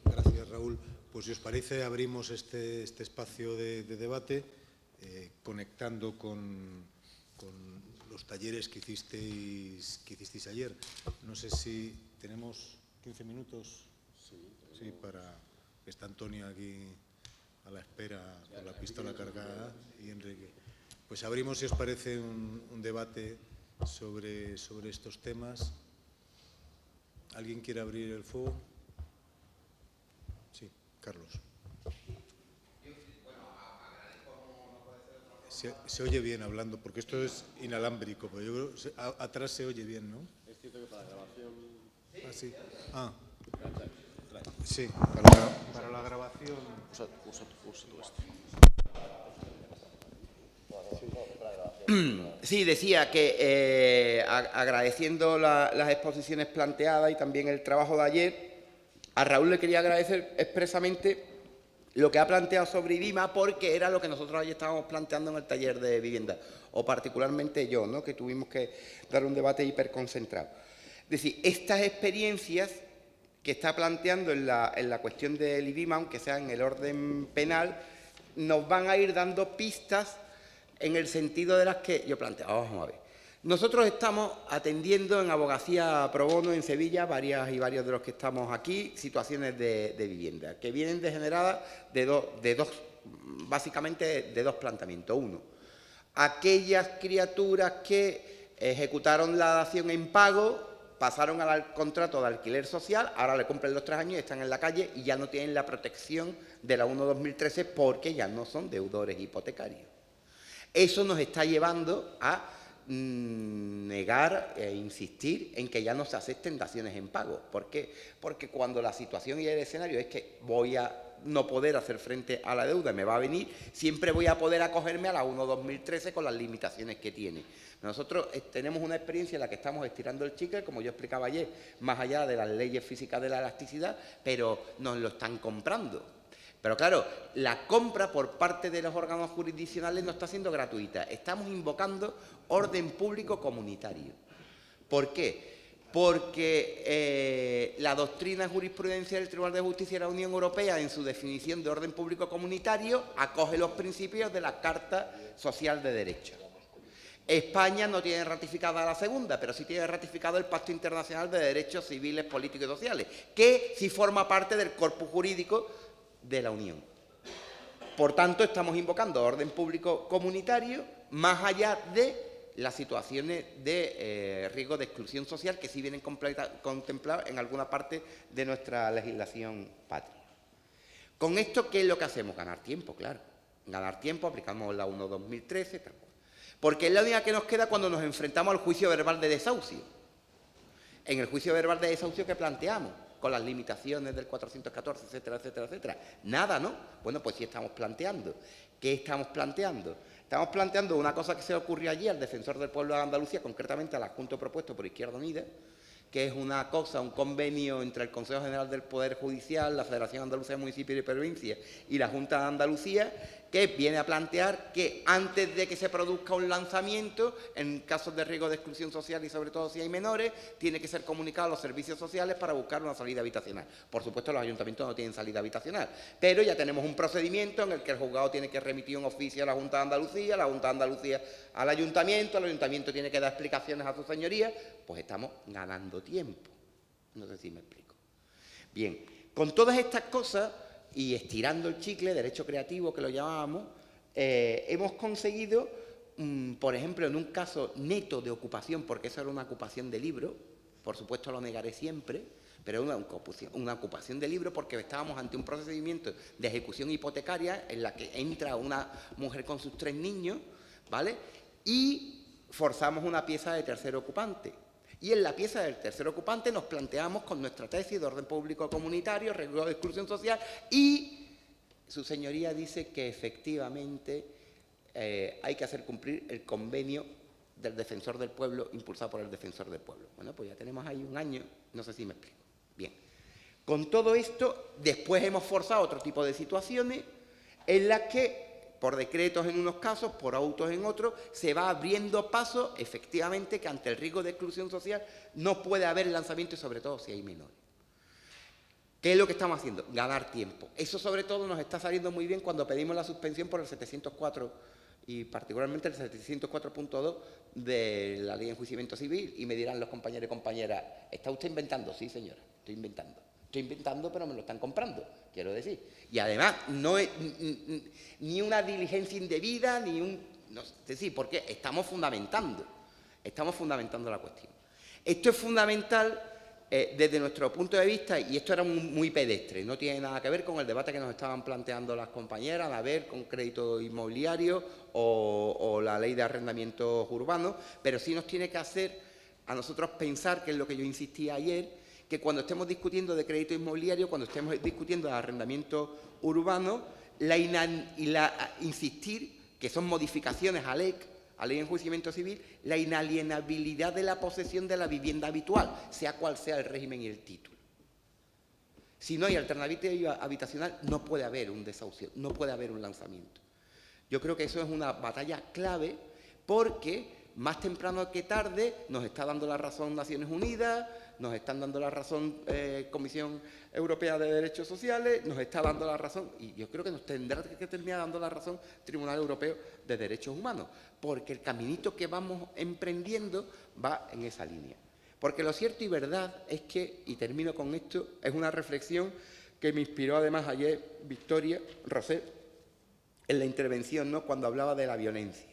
Gracias, Raúl. Pues si os parece, abrimos este espacio de debate conectando con los talleres que hicisteis ayer. No sé si tenemos 15 minutos. Sí, para que está Antonio aquí a la espera con la pistola cargada y Enrique. Pues abrimos, si os parece, un debate sobre estos temas. ¿Alguien quiere abrir el fuego? Sí, Carlos. Se oye bien hablando, porque esto es inalámbrico, pero yo creo que atrás se oye bien, ¿no? Es cierto que para la grabación... Ah, sí. Ah, sí, para la grabación... Usa tú esto. Sí, decía que agradeciendo las exposiciones planteadas y también el trabajo de ayer, a Raúl le quería agradecer expresamente lo que ha planteado sobre IDIMA, porque era lo que nosotros ayer estábamos planteando en el taller de vivienda, o particularmente yo, ¿no?, que tuvimos que dar un debate hiperconcentrado. Es decir, estas experiencias que está planteando en la cuestión del IDIMA, aunque sea en el orden penal, nos van a ir dando pistas en el sentido de las que yo planteaba. Vamos a ver. Nosotros estamos atendiendo en abogacía pro bono en Sevilla, varias y varios de los que estamos aquí, situaciones de vivienda, que vienen degeneradas básicamente de dos planteamientos. Uno, aquellas criaturas que ejecutaron la dación en pago, pasaron al contrato de alquiler social, ahora le cumplen los 3 años y están en la calle y ya no tienen la protección de la 1/2013 porque ya no son deudores hipotecarios. Eso nos está llevando a negar e insistir en que ya no se acepten daciones en pago. ¿Por qué? Porque cuando la situación y el escenario es que voy a no poder hacer frente a la deuda, me va a venir, siempre voy a poder acogerme a la 1/2013 con las limitaciones que tiene. Nosotros tenemos una experiencia en la que estamos estirando el chicle, como yo explicaba ayer, más allá de las leyes físicas de la elasticidad, pero nos lo están comprando. Pero claro, la compra por parte de los órganos jurisdiccionales no está siendo gratuita. Estamos invocando orden público comunitario. ¿Por qué? Porque la doctrina jurisprudencial del Tribunal de Justicia de la Unión Europea, en su definición de orden público comunitario, acoge los principios de la Carta Social de Derechos. España no tiene ratificada la segunda, pero sí tiene ratificado el Pacto Internacional de Derechos Civiles, Políticos y Sociales, que sí forma parte del corpus jurídico de la Unión. Por tanto, estamos invocando orden público comunitario más allá de las situaciones de riesgo de exclusión social que sí vienen contempladas en alguna parte de nuestra legislación patria. Con esto, ¿qué es lo que hacemos? Ganar tiempo, claro. Ganar tiempo, aplicamos la 1/2013, tal cual. Porque es la única que nos queda cuando nos enfrentamos al juicio verbal de desahucio. En el juicio verbal de desahucio que planteamos, con las limitaciones del 414, etcétera, etcétera, etcétera. Nada, ¿no? Bueno, pues sí estamos planteando. ¿Qué estamos planteando? Estamos planteando una cosa que se le ocurrió allí al defensor del pueblo de Andalucía, concretamente al adjunto propuesto por Izquierda Unida, que es una cosa, un convenio entre el Consejo General del Poder Judicial, la Federación Andaluza de Municipios y Provincias y la Junta de Andalucía, que viene a plantear que antes de que se produzca un lanzamiento, en casos de riesgo de exclusión social y sobre todo si hay menores, tiene que ser comunicado a los servicios sociales para buscar una salida habitacional. Por supuesto, los ayuntamientos no tienen salida habitacional, pero ya tenemos un procedimiento en el que el juzgado tiene que remitir un oficio a la Junta de Andalucía, la Junta de Andalucía al ayuntamiento tiene que dar explicaciones a su señoría, pues estamos ganando tiempo. No sé si me explico. Bien, con todas estas cosas y estirando el chicle, derecho creativo que lo llamábamos, hemos conseguido, por ejemplo, en un caso neto de ocupación, porque eso era una ocupación de libro, por supuesto lo negaré siempre, pero una ocupación de libro porque estábamos ante un procedimiento de ejecución hipotecaria en la que entra una mujer con sus 3 niños, ¿vale? Y forzamos una pieza de tercer ocupante. Y en la pieza del tercer ocupante nos planteamos con nuestra tesis de orden público comunitario, riesgo de exclusión social, y su señoría dice que efectivamente hay que hacer cumplir el convenio del Defensor del Pueblo, impulsado por el Defensor del Pueblo. Bueno, pues ya tenemos ahí un año, no sé si me explico. Bien, con todo esto, después hemos forzado otro tipo de situaciones en las que, por decretos en unos casos, por autos en otros, se va abriendo paso, efectivamente, que ante el riesgo de exclusión social no puede haber lanzamiento y sobre todo si hay menores. ¿Qué es lo que estamos haciendo? Ganar tiempo. Eso sobre todo nos está saliendo muy bien cuando pedimos la suspensión por el 704 y particularmente el 704.2 de la Ley de Enjuiciamiento Civil, y me dirán los compañeros y compañeras, ¿está usted inventando? Sí, señora, estoy inventando. Estoy inventando, pero me lo están comprando, quiero decir. Y además, no es ni una diligencia indebida, ni un... No, es decir, porque estamos fundamentando la cuestión. Esto es fundamental desde nuestro punto de vista, y esto era muy pedestre, no tiene nada que ver con el debate que nos estaban planteando las compañeras, a ver, con crédito inmobiliario o la ley de arrendamientos urbanos, pero sí nos tiene que hacer a nosotros pensar, que es lo que yo insistí ayer, que cuando estemos discutiendo de crédito inmobiliario, cuando estemos discutiendo de arrendamiento urbano, insistir que son modificaciones a LEC, a Ley de Enjuiciamiento Civil, la inalienabilidad de la posesión de la vivienda habitual, sea cual sea el régimen y el título. Si no hay alternativa habitacional, no puede haber un desahucio, no puede haber un lanzamiento. Yo creo que eso es una batalla clave, porque más temprano que tarde nos está dando la razón Naciones Unidas, nos están dando la razón Comisión Europea de Derechos Sociales, nos está dando la razón, y yo creo que nos tendrá que terminar dando la razón Tribunal Europeo de Derechos Humanos, porque el caminito que vamos emprendiendo va en esa línea. Porque lo cierto y verdad es que, y termino con esto, es una reflexión que me inspiró además ayer Victoria Roset en la intervención, ¿no?, cuando hablaba de la violencia.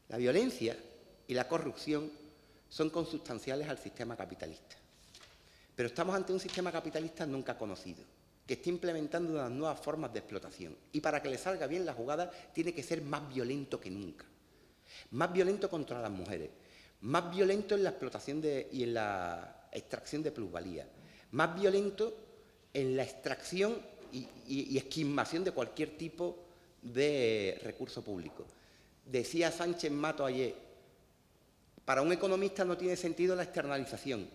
La violencia y la corrupción son consubstanciales al sistema capitalista. Pero estamos ante un sistema capitalista nunca conocido, que está implementando unas nuevas formas de explotación. Y para que le salga bien la jugada, tiene que ser más violento que nunca. Más violento contra las mujeres, más violento en la explotación y en la extracción de plusvalía, más violento en la extracción y esquilmación de cualquier tipo de recurso público. Decía Sánchez Mato ayer, para un economista no tiene sentido la externalización.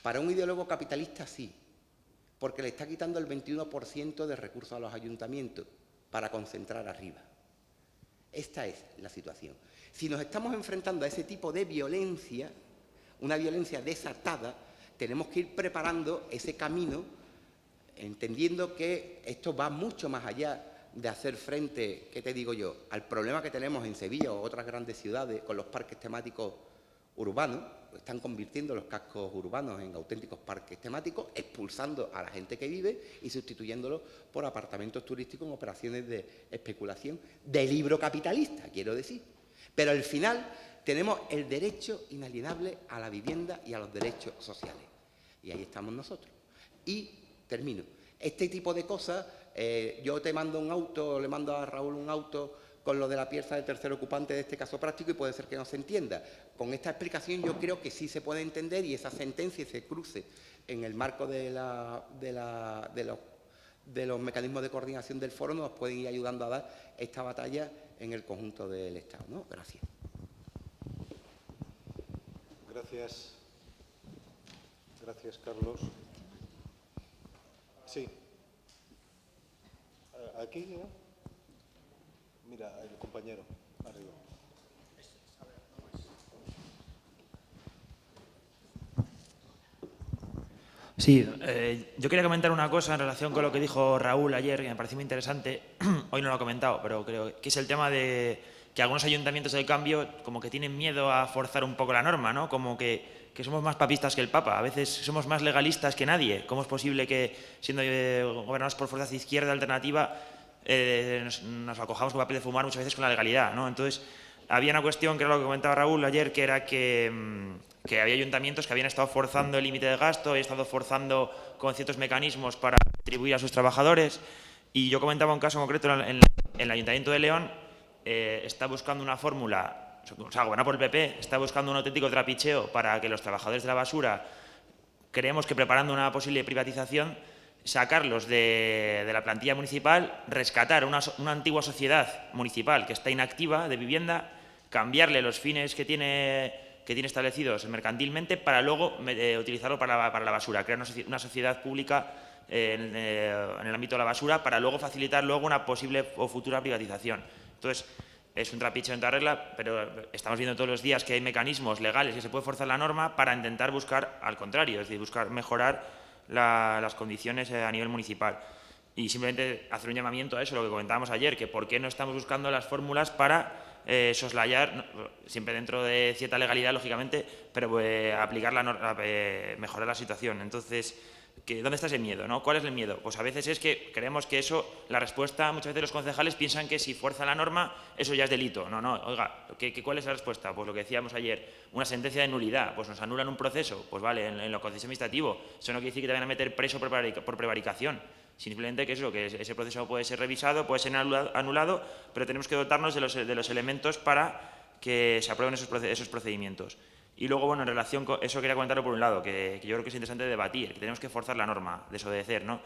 Para un ideólogo capitalista sí, porque le está quitando el 21% de recursos a los ayuntamientos para concentrar arriba. Esta es la situación. Si nos estamos enfrentando a ese tipo de violencia, una violencia desatada, tenemos que ir preparando ese camino, entendiendo que esto va mucho más allá de hacer frente, ¿qué te digo yo?, al problema que tenemos en Sevilla o otras grandes ciudades con los parques temáticos urbanos. Están convirtiendo los cascos urbanos en auténticos parques temáticos, expulsando a la gente que vive y sustituyéndolos por apartamentos turísticos en operaciones de especulación de libro capitalista, quiero decir. Pero al final tenemos el derecho inalienable a la vivienda y a los derechos sociales. Y ahí estamos nosotros. Y termino. Este tipo de cosas, yo te mando un auto, le mando a Raúl un auto con lo de la pieza de tercer ocupante de este caso práctico y puede ser que no se entienda. Con esta explicación yo creo que sí se puede entender y esa sentencia se cruce en el marco de los mecanismos de coordinación del foro nos pueden ir ayudando a dar esta batalla en el conjunto del Estado, ¿no? Gracias. Gracias. Gracias, Carlos. Sí. ¿Aquí? Mira, el compañero, arriba. Sí, yo quería comentar una cosa en relación con lo que dijo Raúl ayer, que me pareció muy interesante. Hoy no lo ha comentado, pero creo que es el tema de que algunos ayuntamientos del cambio como que tienen miedo a forzar un poco la norma, ¿no? Como que somos más papistas que el Papa, a veces somos más legalistas que nadie. ¿Cómo es posible que, siendo gobernados por fuerzas de izquierda alternativa, nos acojamos con papel de fumar muchas veces con la legalidad, ¿no? Entonces, había una cuestión, que era lo que comentaba Raúl ayer, que era que había ayuntamientos que habían estado forzando el límite de gasto, habían estado forzando con ciertos mecanismos para retribuir a sus trabajadores. Y yo comentaba un caso concreto en el Ayuntamiento de León, está buscando una fórmula, o sea, gobernado por el PP, está buscando un auténtico trapicheo para que los trabajadores de la basura, creemos que preparando una posible privatización, sacarlos de la plantilla municipal, rescatar una antigua sociedad municipal que está inactiva de vivienda, cambiarle los fines que tiene establecidos mercantilmente para luego utilizarlo para la basura, crear una sociedad pública en el ámbito de la basura para luego facilitar luego una posible o futura privatización. Entonces, es un trapiche en toda regla, pero estamos viendo todos los días que hay mecanismos legales que se puede forzar la norma para intentar buscar al contrario, es decir, buscar mejorar las condiciones a nivel municipal. Y simplemente hacer un llamamiento a eso, lo que comentábamos ayer, que por qué no estamos buscando las fórmulas para soslayar, siempre dentro de cierta legalidad, lógicamente, pero aplicar mejorar la situación. Entonces, ¿dónde está ese miedo, no? ¿Cuál es el miedo? Pues a veces es que creemos que eso, la respuesta, muchas veces los concejales piensan que si fuerza la norma, eso ya es delito. No, oiga, ¿cuál es la respuesta? Pues lo que decíamos ayer, una sentencia de nulidad, pues nos anulan un proceso, pues vale, en lo contencioso administrativo, eso no quiere decir que te vayan a meter preso por prevaricación, simplemente que ese proceso puede ser revisado, puede ser anulado, pero tenemos que dotarnos de los elementos para que se aprueben esos procedimientos. Y luego, bueno, en relación con eso quería comentarlo por un lado, que yo creo que es interesante debatir, que tenemos que forzar la norma, desobedecer, ¿no?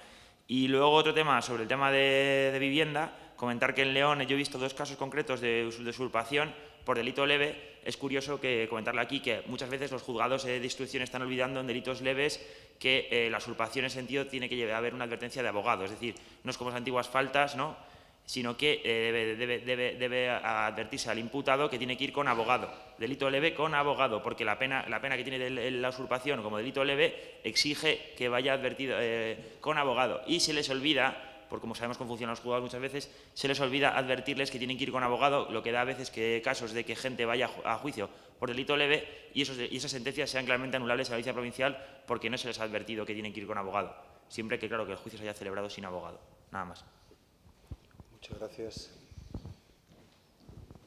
Y luego otro tema, sobre el tema de vivienda, comentar que en León yo he visto 2 casos concretos de usurpación por delito leve. Es curioso comentarle aquí que muchas veces los juzgados de instrucción están olvidando en delitos leves que la usurpación en ese sentido tiene que haber una advertencia de abogado, es decir, no es como las antiguas faltas, ¿no?, sino que debe advertirse al imputado que tiene que ir con abogado. Delito leve con abogado, porque la pena que tiene la usurpación como delito leve exige que vaya advertido con abogado. Y se les olvida, porque como sabemos cómo funcionan los juzgados muchas veces, se les olvida advertirles que tienen que ir con abogado, lo que da a veces casos de que gente vaya a juicio por delito leve y esas sentencias sean claramente anulables a la audiencia provincial porque no se les ha advertido que tienen que ir con abogado. Siempre que, claro, que el juicio se haya celebrado sin abogado. Nada más. Muchas gracias.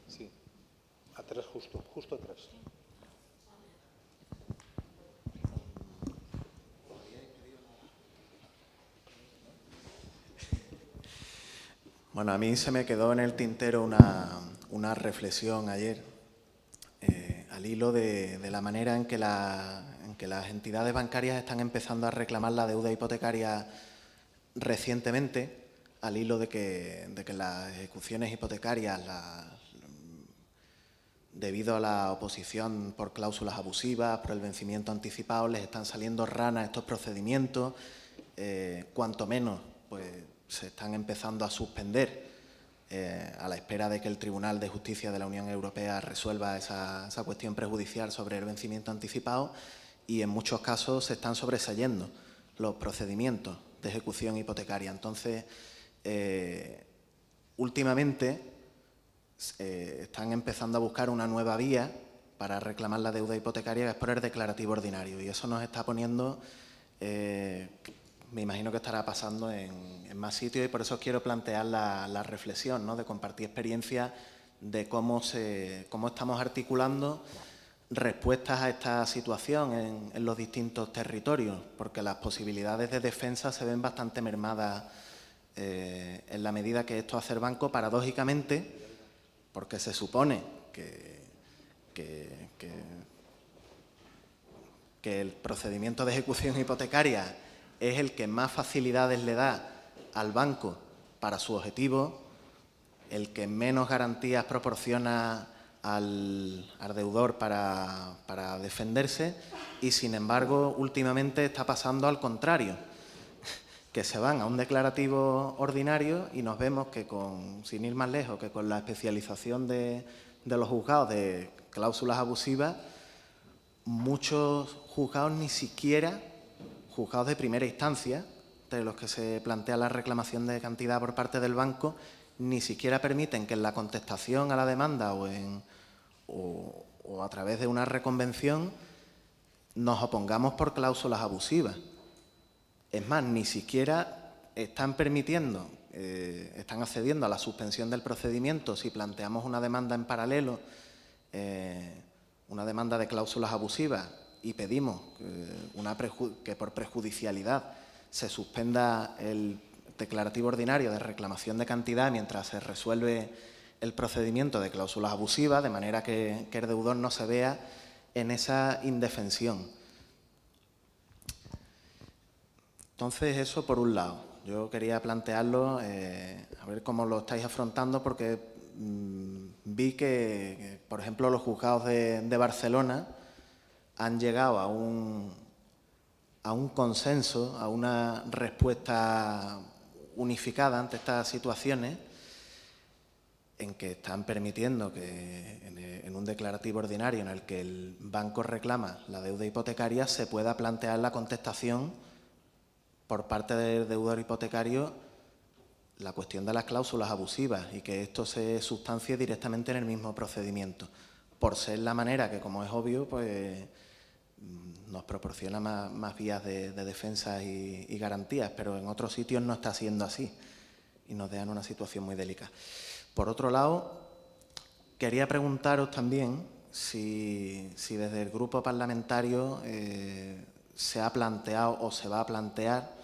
Sí, atrás justo atrás. Bueno, a mí se me quedó en el tintero una reflexión ayer, al hilo de la manera en que las entidades bancarias están empezando a reclamar la deuda hipotecaria recientemente, al hilo de que las ejecuciones hipotecarias, debido a la oposición por cláusulas abusivas, por el vencimiento anticipado, les están saliendo ranas estos procedimientos, cuanto menos pues se están empezando a suspender a la espera de que el Tribunal de Justicia de la Unión Europea resuelva esa cuestión prejudicial sobre el vencimiento anticipado, y en muchos casos se están sobreseyendo los procedimientos de ejecución hipotecaria. Entonces, últimamente están empezando a buscar una nueva vía para reclamar la deuda hipotecaria, que es por el declarativo ordinario, y eso nos está poniendo, me imagino que estará pasando en más sitios, y por eso quiero plantear la reflexión, ¿no?, de compartir experiencias de cómo estamos articulando respuestas a esta situación en los distintos territorios, porque las posibilidades de defensa se ven bastante mermadas en la medida que esto hace el banco, paradójicamente, porque se supone que el procedimiento de ejecución hipotecaria es el que más facilidades le da al banco para su objetivo, el que menos garantías proporciona al deudor para defenderse, y sin embargo últimamente está pasando al contrario, que se van a un declarativo ordinario y nos vemos que, sin ir más lejos, que con la especialización de los juzgados de cláusulas abusivas, muchos juzgados ni siquiera, juzgados de primera instancia, de los que se plantea la reclamación de cantidad por parte del banco, ni siquiera permiten que en la contestación a la demanda o a través de una reconvención nos opongamos por cláusulas abusivas. Es más, ni siquiera están permitiendo, están accediendo a la suspensión del procedimiento si planteamos una demanda en paralelo, una demanda de cláusulas abusivas, y pedimos que por prejudicialidad se suspenda el declarativo ordinario de reclamación de cantidad mientras se resuelve el procedimiento de cláusulas abusivas, de manera que el deudor no se vea en esa indefensión. Entonces, eso por un lado. Yo quería plantearlo, a ver cómo lo estáis afrontando, porque vi que, por ejemplo, los juzgados de Barcelona han llegado a un consenso, a una respuesta unificada ante estas situaciones, en que están permitiendo que en un declarativo ordinario en el que el banco reclama la deuda hipotecaria se pueda plantear la contestación por parte del deudor hipotecario la cuestión de las cláusulas abusivas y que esto se sustancie directamente en el mismo procedimiento, por ser la manera que, como es obvio, pues nos proporciona más vías de defensa y garantías, pero en otros sitios no está siendo así y nos deja en una situación muy delicada. Por otro lado, quería preguntaros también si desde el grupo parlamentario se ha planteado o se va a plantear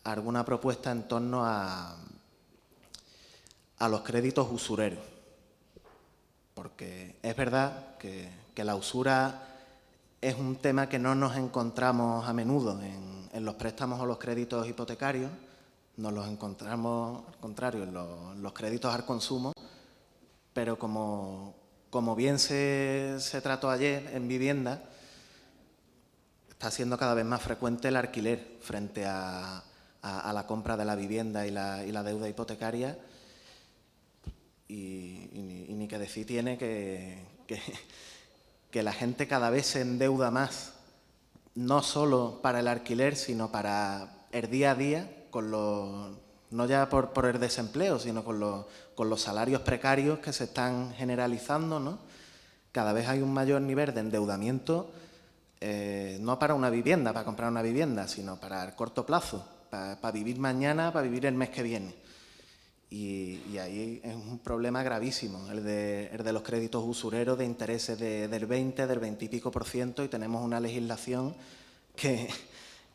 alguna propuesta en torno a los créditos usureros. Porque es verdad que la usura es un tema que no nos encontramos a menudo en los préstamos o los créditos hipotecarios, nos los encontramos, al contrario, en los créditos al consumo, pero como bien se trató ayer en vivienda, está siendo cada vez más frecuente el alquiler frente a la compra de la vivienda y la deuda hipotecaria, y ni que decir tiene que la gente cada vez se endeuda más, no solo para el alquiler, sino para el día a día, no ya por el desempleo, sino con los salarios precarios que se están generalizando, ¿no? Cada vez hay un mayor nivel de endeudamiento, no para una vivienda, para comprar una vivienda, sino para el corto plazo, para vivir mañana, para vivir el mes que viene. Y ahí es un problema gravísimo, el de los créditos usureros de intereses del 20, del 20 y pico %, y tenemos una legislación que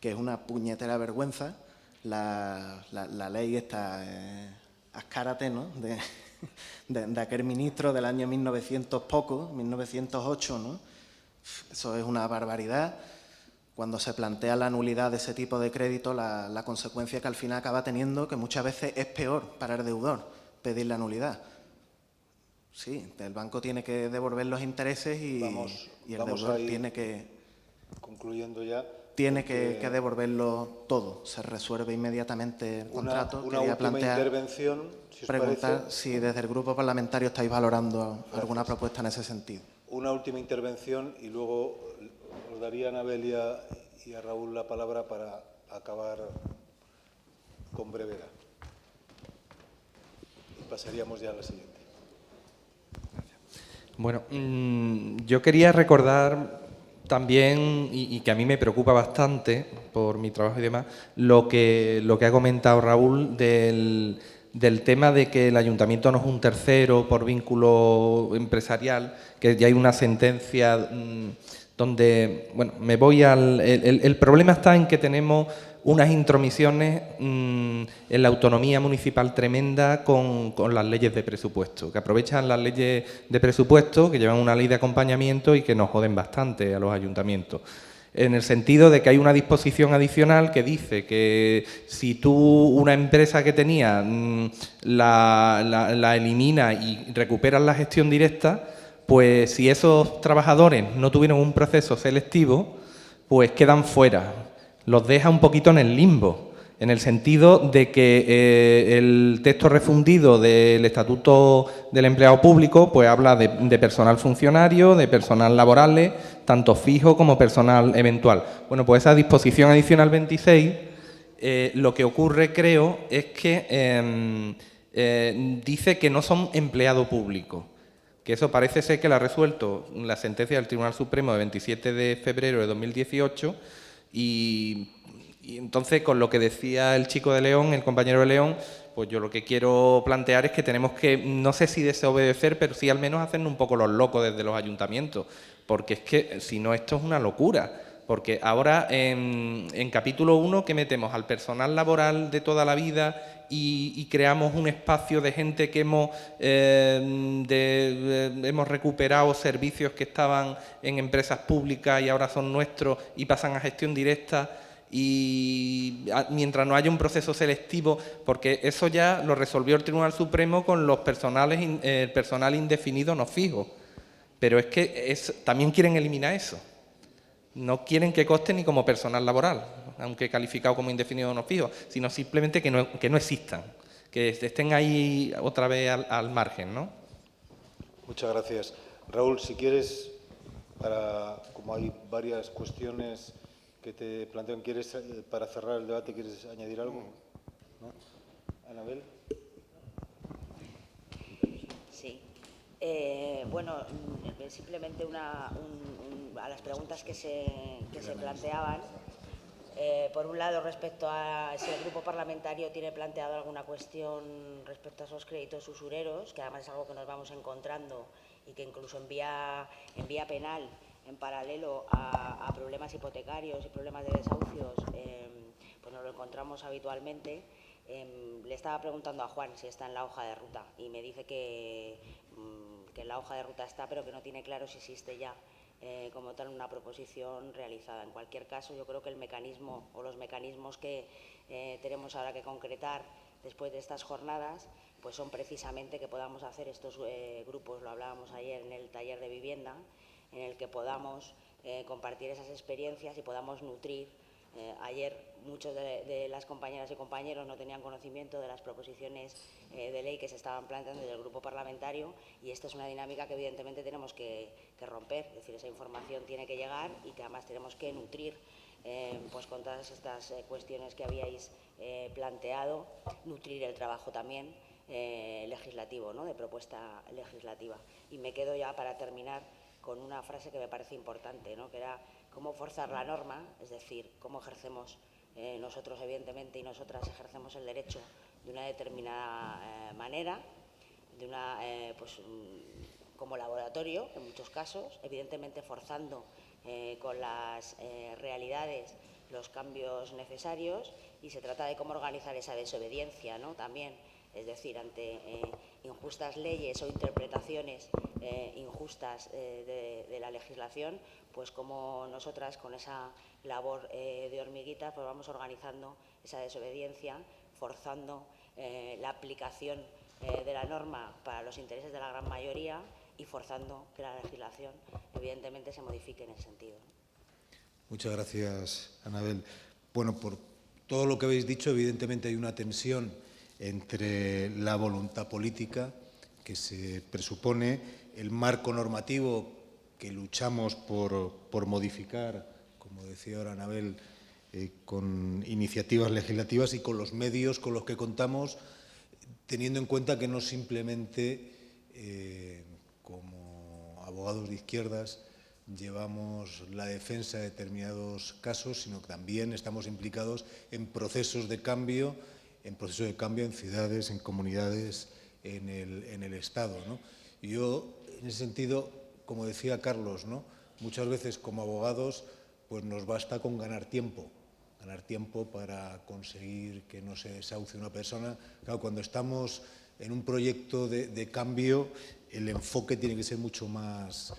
es una puñetera vergüenza. La ley esta, Azcárate, ¿no? de aquel ministro del año 1908, ¿no? Eso es una barbaridad. Cuando se plantea la nulidad de ese tipo de crédito, la consecuencia que al final acaba teniendo, que muchas veces es peor para el deudor pedir la nulidad. Sí, el banco tiene que devolver los intereses y el deudor tiene que... Concluyendo ya. Tiene que devolverlo todo, se resuelve inmediatamente el contrato. Una última intervención, si os preguntar parece. si desde el grupo parlamentario estáis valorando alguna propuesta en ese sentido. Una última intervención y luego os daría a Anabel y a Raúl la palabra para acabar con brevedad. Y pasaríamos ya a la siguiente. Bueno, yo quería recordar también, y que a mí me preocupa bastante por mi trabajo y demás, lo que ha comentado Raúl del tema de que el ayuntamiento no es un tercero por vínculo empresarial, que ya hay una sentencia donde, bueno, me voy al... El problema está en que tenemos unas intromisiones en la autonomía municipal tremenda con las leyes de presupuesto, que aprovechan las leyes de presupuesto, que llevan una ley de acompañamiento y que nos joden bastante a los ayuntamientos. En el sentido de que hay una disposición adicional que dice que si tú, una empresa que tenía, la elimina y recuperas la gestión directa, pues si esos trabajadores no tuvieron un proceso selectivo, pues quedan fuera. Los deja un poquito en el limbo. en el sentido de que el texto refundido del Estatuto del Empleado Público pues habla de personal funcionario, de personal laborales, tanto fijo como personal eventual. Bueno, pues esa disposición adicional 26, lo que ocurre, creo, es que dice que no son empleado público, que eso parece ser que lo ha resuelto la sentencia del Tribunal Supremo de 27 de febrero de 2018 y entonces, con lo que decía el chico de León, el compañero de León, pues yo lo que quiero plantear es que tenemos que, no sé si desobedecer, pero sí al menos hacernos un poco los locos desde los ayuntamientos, porque es que si no esto es una locura. Porque ahora en capítulo 1 que metemos al personal laboral de toda la vida y creamos un espacio de gente que hemos recuperado servicios que estaban en empresas públicas y ahora son nuestros y pasan a gestión directa, y mientras no haya un proceso selectivo, porque eso ya lo resolvió el Tribunal Supremo con los el personal indefinido no fijo, pero es que también quieren eliminar eso. No quieren que conste ni como personal laboral, aunque calificado como indefinido no fijo, sino simplemente que no existan, que estén ahí otra vez al margen, ¿no? Muchas gracias. Raúl, si quieres, como hay varias cuestiones que te plantean, para cerrar el debate, ¿quieres añadir algo? ¿No? Anabel. Sí. Bueno, simplemente a las preguntas que se planteaban. Por un lado, respecto a si el grupo parlamentario tiene planteado alguna cuestión respecto a esos créditos usureros, que además es algo que nos vamos encontrando y que incluso en vía penal, en paralelo a problemas hipotecarios y problemas de desahucios, pues nos lo encontramos habitualmente. Le estaba preguntando a Juan si está en la hoja de ruta y me dice que en la hoja de ruta está, pero que no tiene claro si existe ya como tal una proposición realizada. En cualquier caso, yo creo que el mecanismo o los mecanismos que tenemos ahora que concretar después de estas jornadas, pues son precisamente que podamos hacer estos grupos, lo hablábamos ayer en el taller de vivienda, en el que podamos compartir esas experiencias y podamos nutrir. Ayer muchos de las compañeras y compañeros no tenían conocimiento de las proposiciones de ley que se estaban planteando desde el grupo parlamentario, y esta es una dinámica que evidentemente tenemos que romper. Es decir, esa información tiene que llegar y que además tenemos que nutrir pues con todas estas cuestiones que habíais planteado, nutrir el trabajo también legislativo, ¿no?, de propuesta legislativa. Y me quedo ya para terminar con una frase que me parece importante, ¿no?, que era cómo forzar la norma, es decir, cómo ejercemos nosotros, evidentemente, y nosotras ejercemos el derecho de una determinada manera, como laboratorio, en muchos casos, evidentemente forzando con las realidades los cambios necesarios, y se trata de cómo organizar esa desobediencia, ¿no?, también, es decir, ante injustas leyes o interpretaciones injustas de la legislación, pues como nosotras con esa labor de hormiguita pues vamos organizando esa desobediencia, forzando la aplicación de la norma para los intereses de la gran mayoría y forzando que la legislación evidentemente se modifique en ese sentido. Muchas gracias, Anabel. Bueno, por todo lo que habéis dicho, evidentemente hay una tensión entre la voluntad política que se presupone, el marco normativo que luchamos por modificar, como decía ahora Anabel, con iniciativas legislativas, y con los medios con los que contamos, teniendo en cuenta que no simplemente como abogados de izquierdas llevamos la defensa de determinados casos, sino que también estamos implicados en procesos de cambio, en ciudades, en comunidades, en el Estado, ¿no? Y yo, en ese sentido, como decía Carlos, ¿no?, muchas veces como abogados pues nos basta con ganar tiempo para conseguir que no se desahucie una persona. Claro, cuando estamos en un proyecto de cambio, el enfoque tiene que ser mucho más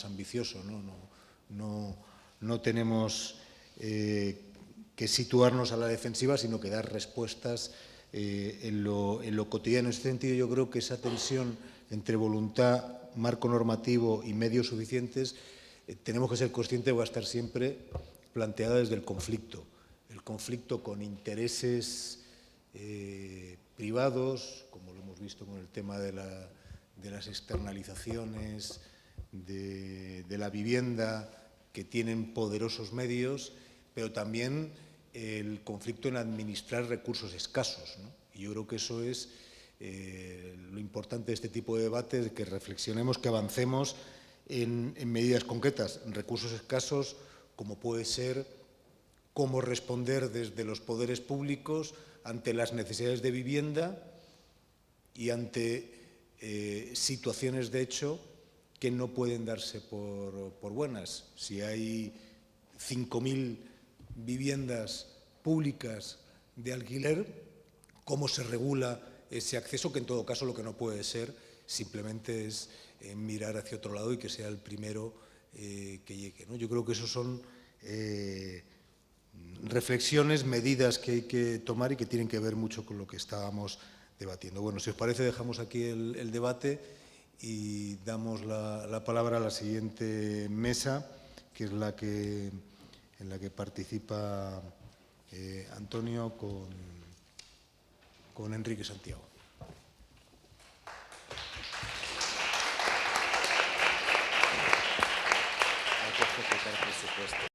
ambicioso, ¿no? No tenemos que situarnos a la defensiva, sino que dar respuestas en lo cotidiano. En ese sentido, yo creo que esa tensión entre voluntad, marco normativo y medios suficientes, tenemos que ser conscientes de que va a estar siempre planteada desde el conflicto. El el conflicto con intereses privados, como lo hemos visto con el tema de las externalizaciones de la vivienda, que tienen poderosos medios, pero también el conflicto en administrar recursos escasos, ¿no? Y yo creo que eso es lo importante de este tipo de debates, que reflexionemos, que avancemos en medidas concretas, en recursos escasos, como puede ser cómo responder desde los poderes públicos ante las necesidades de vivienda y ante situaciones de hecho que no pueden darse por buenas. Si hay 5.000 viviendas públicas de alquiler, ¿cómo se regula ese acceso? Que en todo caso lo que no puede ser simplemente es mirar hacia otro lado y que sea el primero que llegue, ¿no? Yo creo que esos son reflexiones, medidas que hay que tomar y que tienen que ver mucho con lo que estábamos debatiendo. Bueno, si os parece, dejamos aquí el debate y damos la palabra a la siguiente mesa, que es en la que participa Antonio con Enrique Santiago. Hay que ejecutar presupuesto.